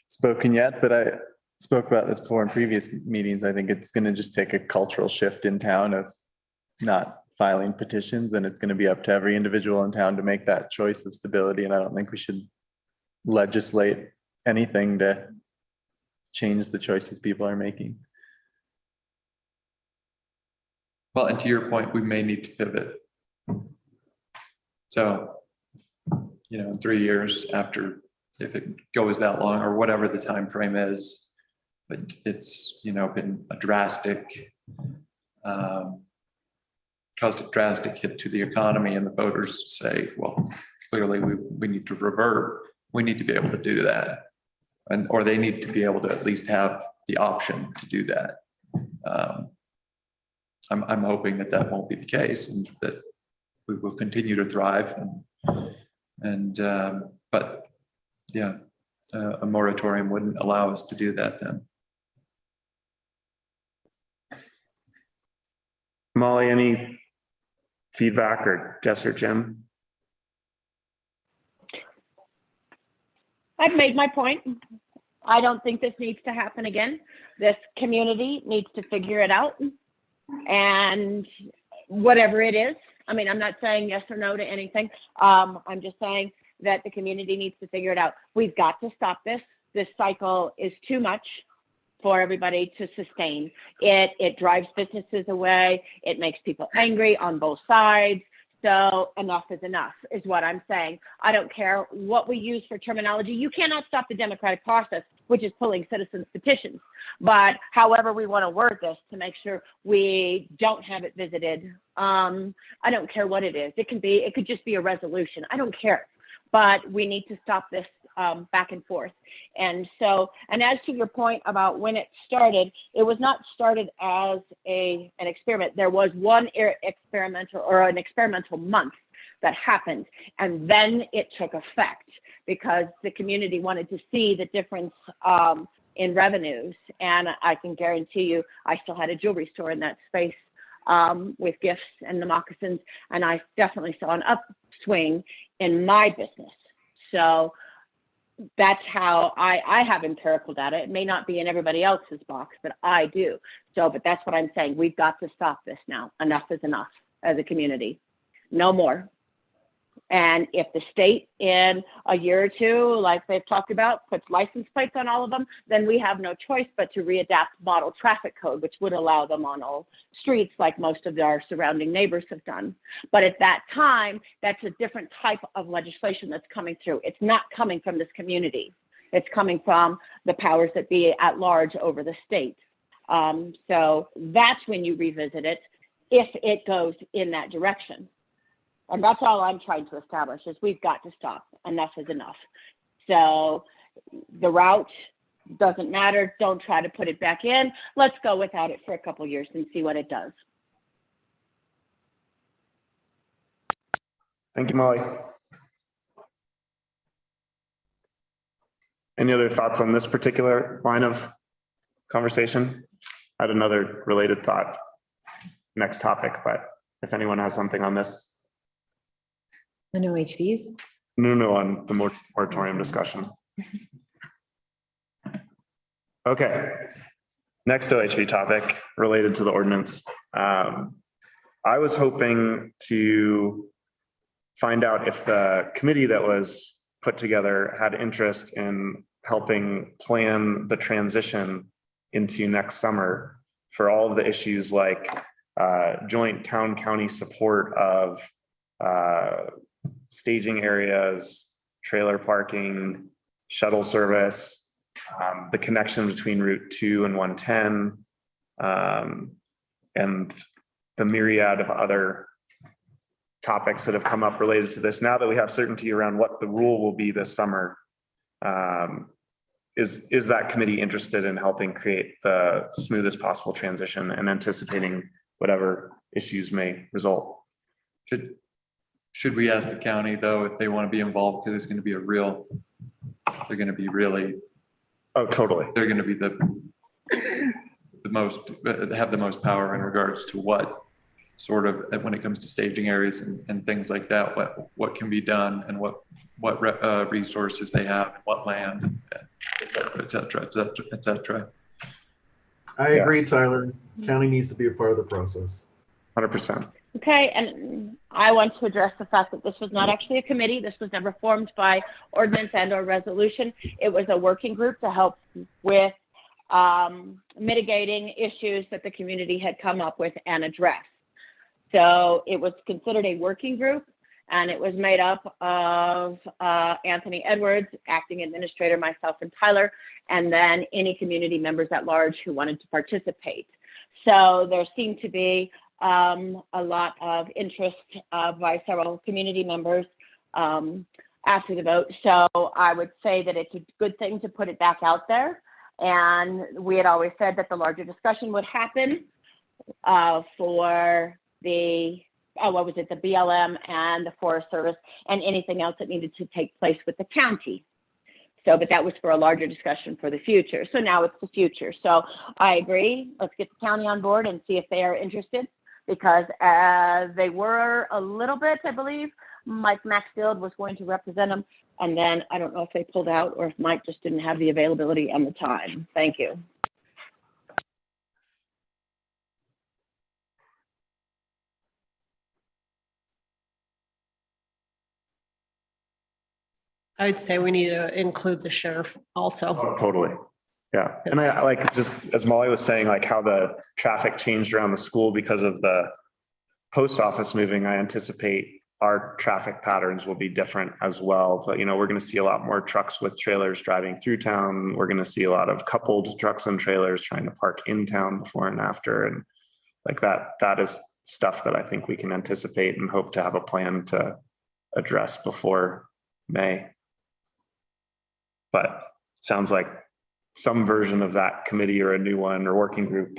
spoken yet, but I spoke about this before in previous meetings. I think it's going to just take a cultural shift in town of not filing petitions, and it's going to be up to every individual in town to make that choice of stability. And I don't think we should legislate anything to change the choices people are making. well, and to your point, we may need to pivot. So, you know, in 3 years after, if it goes that long or whatever the time frame is, but it's, you know, been a drastic, caused a drastic hit to the economy, and the voters say, well, clearly we need to revert. We need to be able to do that. Or they need to be able to at least have the option to do that. I'm hoping that that won't be the case, and that we will continue to thrive. But yeah, a moratorium wouldn't allow us to do that then. Molly, any feedback, or Jess or Jim? I've made my point. I don't think this needs to happen again. This community needs to figure it out. And whatever it is, I mean, I'm not saying yes or no to anything. I'm just saying that the community needs to figure it out. We've got to stop this. This cycle is too much for everybody to sustain. It drives businesses away. It makes people angry on both sides. So enough is enough is what I'm saying. I don't care what we use for terminology. You cannot stop the democratic process which is pulling citizens petitions. But however we want to word this to make sure we don't have it visited, I don't care what it is. It could just be a resolution. I don't care. But we need to stop this back and forth. And so, and as to your point about when it started, it was not started as an experiment. There was one an experimental month that happened, and then it took effect because the community wanted to see the difference in revenues. And I can guarantee you, I still had a jewelry store in that space with gifts and the moccasins, and I definitely saw an upswing in my business. So that's how I have empirical data. It may not be in everybody else's box, but I do. So, but that's what I'm saying. We've got to stop this now. Enough is enough as a community. No more. And if the state in a year or two, like they've talked about, puts license plates on all of them, then we have no choice but to readapt model traffic code, which would allow them on all streets like most of our surrounding neighbors have done. But at that time, that's a different type of legislation that's coming through. It's not coming from this community. It's coming from the powers that be at large over the state. So that's when you revisit it, if it goes in that direction. And that's all I'm trying to establish is we've got to stop. Enough is enough. So the route doesn't matter. Don't try to put it back in. Let's go without it for a couple of years and see what it does. Thank you, Molly. Any other thoughts on this particular line of conversation? I had another related thought, next topic, but if anyone has something on this. The no HVs? No, on the moratorium discussion. Okay, next OHV topic related to the ordinance. I was hoping to find out if the committee that was put together had interest in helping plan the transition into next summer for all of the issues like joint town-county support of staging areas, trailer parking, shuttle service, the connection between Route 2 and 110, and the myriad of other topics that have come up related to this. Now that we have certainty around what the rule will be this summer, is that committee interested in helping create the smoothest possible transition and anticipating whatever issues may result? Should we ask the county though, if they want to be involved, because it's going to be they're going to be really. Oh, totally. They're going to be the most, have the most power in regards to what sort of, when it comes to staging areas and things like that, what can be done and what resources they have, what land, et cetera. I agree, Tyler. County needs to be a part of the process. 100%. Okay, and I want to address the fact that this was not actually a committee. This was never formed by ordinance and or resolution. It was a working group to help with mitigating issues that the community had come up with and addressed. So it was considered a working group, and it was made up of Anthony Edwards, acting administrator, myself and Tyler, and then any community members at large who wanted to participate. So there seemed to be a lot of interest by several community members after the vote. So I would say that it's a good thing to put it back out there. And we had always said that the larger discussion would happen for the, the BLM and the Forest Service and anything else that needed to take place with the county. So, but that was for a larger discussion for the future. So now it's the future. So I agree. Let's get the county on board and see if they are interested, because they were a little bit, I believe, Mike Maxfield was going to represent them. And then I don't know if they pulled out or if Mike just didn't have the availability and the time. Thank you. I'd say we need to include the sheriff also. Oh, totally. Yeah. And I like, just as Molly was saying, like how the traffic changed around the school because of the post office moving, I anticipate our traffic patterns will be different as well. But, we're going to see a lot more trucks with trailers driving through town. We're going to see a lot of coupled trucks and trailers trying to park in town before and after. And like that is stuff that I think we can anticipate and hope to have a plan to address before May. But sounds like some version of that committee or a new one or working group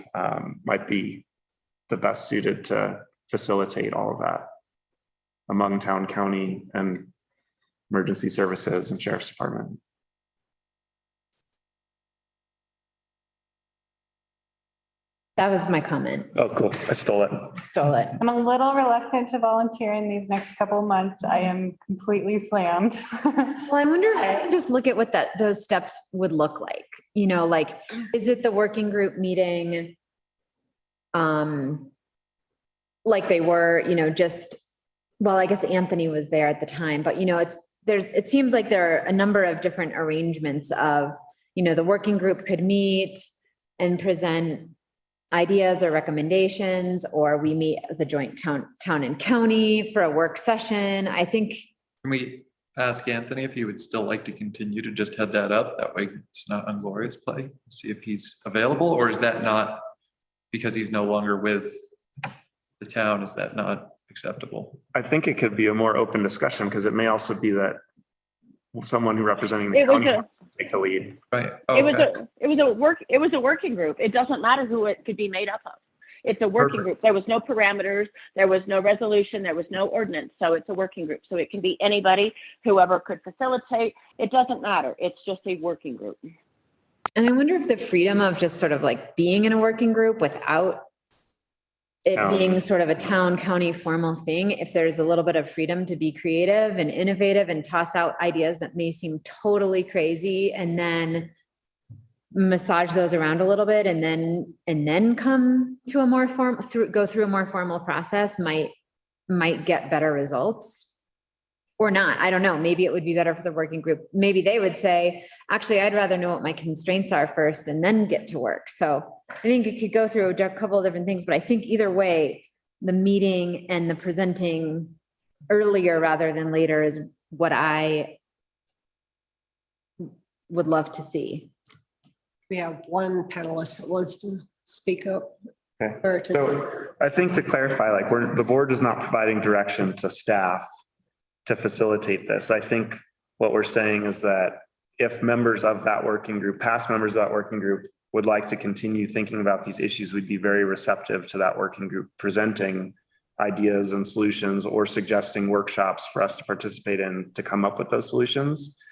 might be the best suited to facilitate all of that among town, county, and emergency services and sheriff's department. That was my comment. Oh, cool. I stole it. Stole it. I'm a little reluctant to volunteer in these next couple of months. I am completely slammed. Well, I wonder if I can just look at what those steps would look like. Like, is it the working group meeting? Like they were, well, I guess Anthony was there at the time, but it seems like there are a number of different arrangements of, the working group could meet and present ideas or recommendations, or we meet as a joint town and county for a work session. I think. Can we ask Anthony if he would still like to continue to just head that up? That way it's not unglorious play. See if he's available, or is that not, because he's no longer with the town, is that not acceptable? I think it could be a more open discussion because it may also be that someone who representing the county wants to take the lead. Right. Oh, it was a working group. It doesn't matter who it could be made up of. It's a working group. There was no parameters, there was no resolution, there was no ordinance. So it's a working group. So it can be anybody, whoever could facilitate. It doesn't matter. It's just a working group. And I wonder if the freedom of just sort of like being in a working group without it being sort of a town county formal thing, if there's a little bit of freedom to be creative and innovative and toss out ideas that may seem totally crazy and then massage those around a little bit and then come to a more go through a more formal process might get better results. Or not, I don't know, maybe it would be better for the working group. Maybe they would say, actually, I'd rather know what my constraints are first and then get to work. So I think it could go through a couple of different things, but I think either way, the meeting and the presenting earlier rather than later is what I would love to see. We have one panelist that wants to speak up. Okay. So I think to clarify, like the board is not providing direction to staff to facilitate this. I think what we're saying is that if members of that working group, past members of that working group would like to continue thinking about these issues, we'd be very receptive to that working group presenting ideas and solutions or suggesting workshops for us to participate in to come up with those solutions.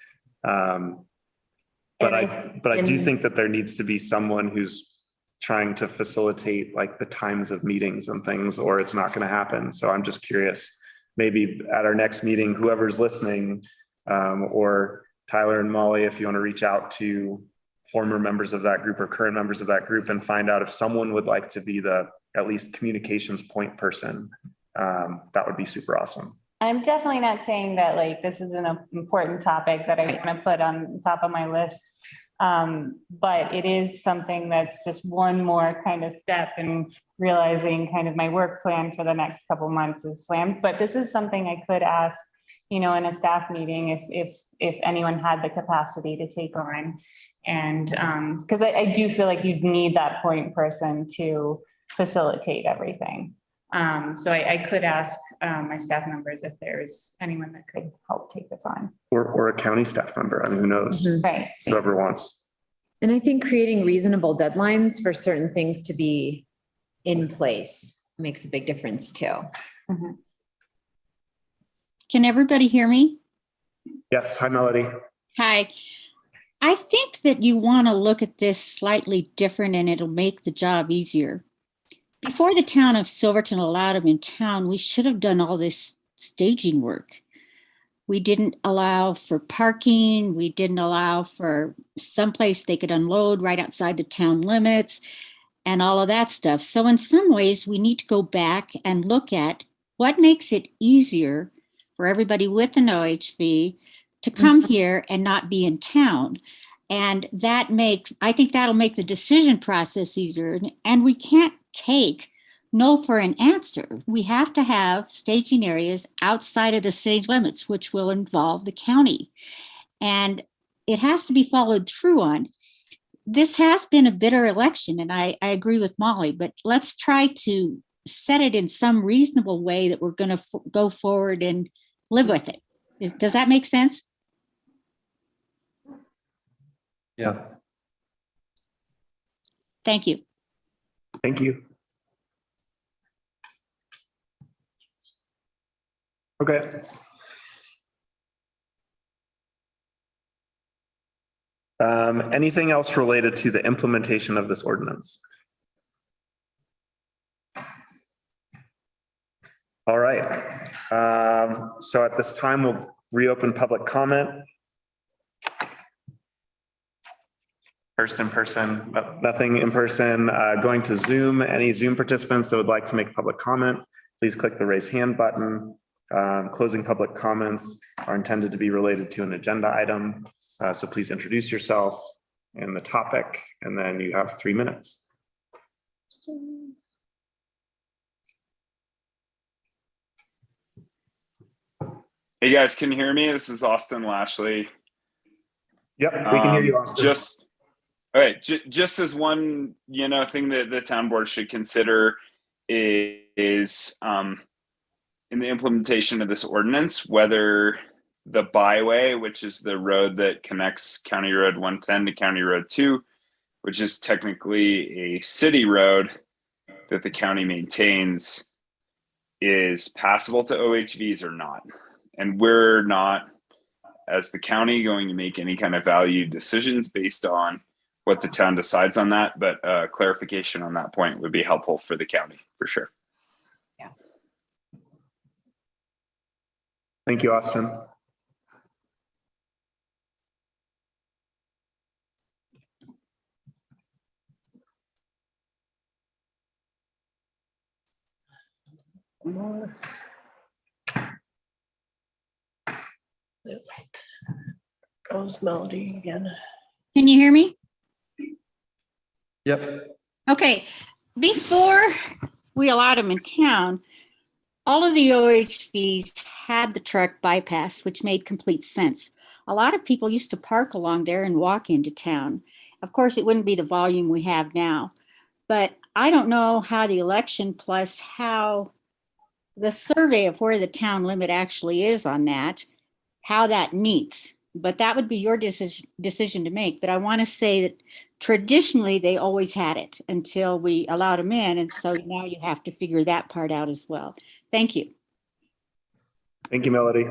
But I do think that there needs to be someone who's trying to facilitate like the times of meetings and things, or it's not going to happen. So I'm just curious, maybe at our next meeting, whoever's listening, or Tyler and Molly, if you want to reach out to former members of that group or current members of that group and find out if someone would like to be the at least communications point person, that would be super awesome. I'm definitely not saying that like this is an important topic that I want to put on top of my list. But it is something that's just one more kind of step in realizing kind of my work plan for the next couple months is slammed. But this is something I could ask, in a staff meeting if anyone had the capacity to take on. And because I do feel like you'd need that point person to facilitate everything. So I could ask my staff members if there's anyone that could help take this on. Or a county staff member, I mean, who knows? Right. Whoever wants. And I think creating reasonable deadlines for certain things to be in place makes a big difference too. Mm-hmm. Can everybody hear me? Yes. Hi, Melody. Hi. I think that you want to look at this slightly different and it'll make the job easier. Before the town of Silverton allowed them in town, we should have done all this staging work. We didn't allow for parking. We didn't allow for someplace they could unload right outside the town limits and all of that stuff. So in some ways, we need to go back and look at what makes it easier for everybody with an OHV to come here and not be in town. And I think that'll make the decision process easier. And we can't take know for an answer. We have to have staging areas outside of the city limits, which will involve the county. And it has to be followed through on. This has been a bitter election, and I agree with Molly, but let's try to set it in some reasonable way that we're going to go forward and live with it. Does that make sense? Yeah. Thank you. Thank you. Okay. Anything else related to the implementation of this ordinance? All right. So at this time, we'll reopen public comment. First in person, nothing in person. Going to Zoom. Any Zoom participants that would like to make public comment, please click the raise hand button. Closing public comments are intended to be related to an agenda item. So please introduce yourself and the topic, and then you have 3 minutes. Hey guys, can you hear me? This is Austin Lashley. Yep, we can hear you, Austin. Just as one, thing that the town board should consider is in the implementation of this ordinance, whether the byway, which is the road that connects County Road 110 to County Road 2, which is technically a city road that the county maintains, is passable to OHVs or not. And we're not, as the county, going to make any kind of value decisions based on what the town decides on that, but clarification on that point would be helpful for the county, for sure. Yeah. Thank you, Austin. More. Goes Melody again. Can you hear me? Yep. Okay, before we allowed them in town, all of the OHVs had the truck bypass, which made complete sense. A lot of people used to park along there and walk into town. Of course, it wouldn't be the volume we have now, but I don't know how the election plus how the survey of where the town limit actually is on that, how that meets. But that would be your decision to make. But I want to say that traditionally they always had it until we allowed them in. And so now you have to figure that part out as well. Thank you. Thank you, Melody.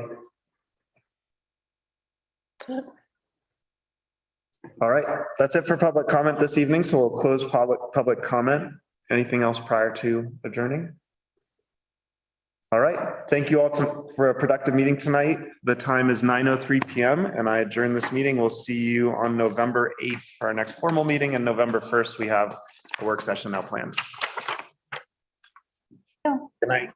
All right, that's it for public comment this evening. So we'll close public comment. Anything else prior to adjourning? All right, thank you all for a productive meeting tonight. The time is 9:03 p.m. and I adjourn this meeting. We'll see you on November 8th for our next formal meeting, and November 1st, we have a work session now planned. Good night.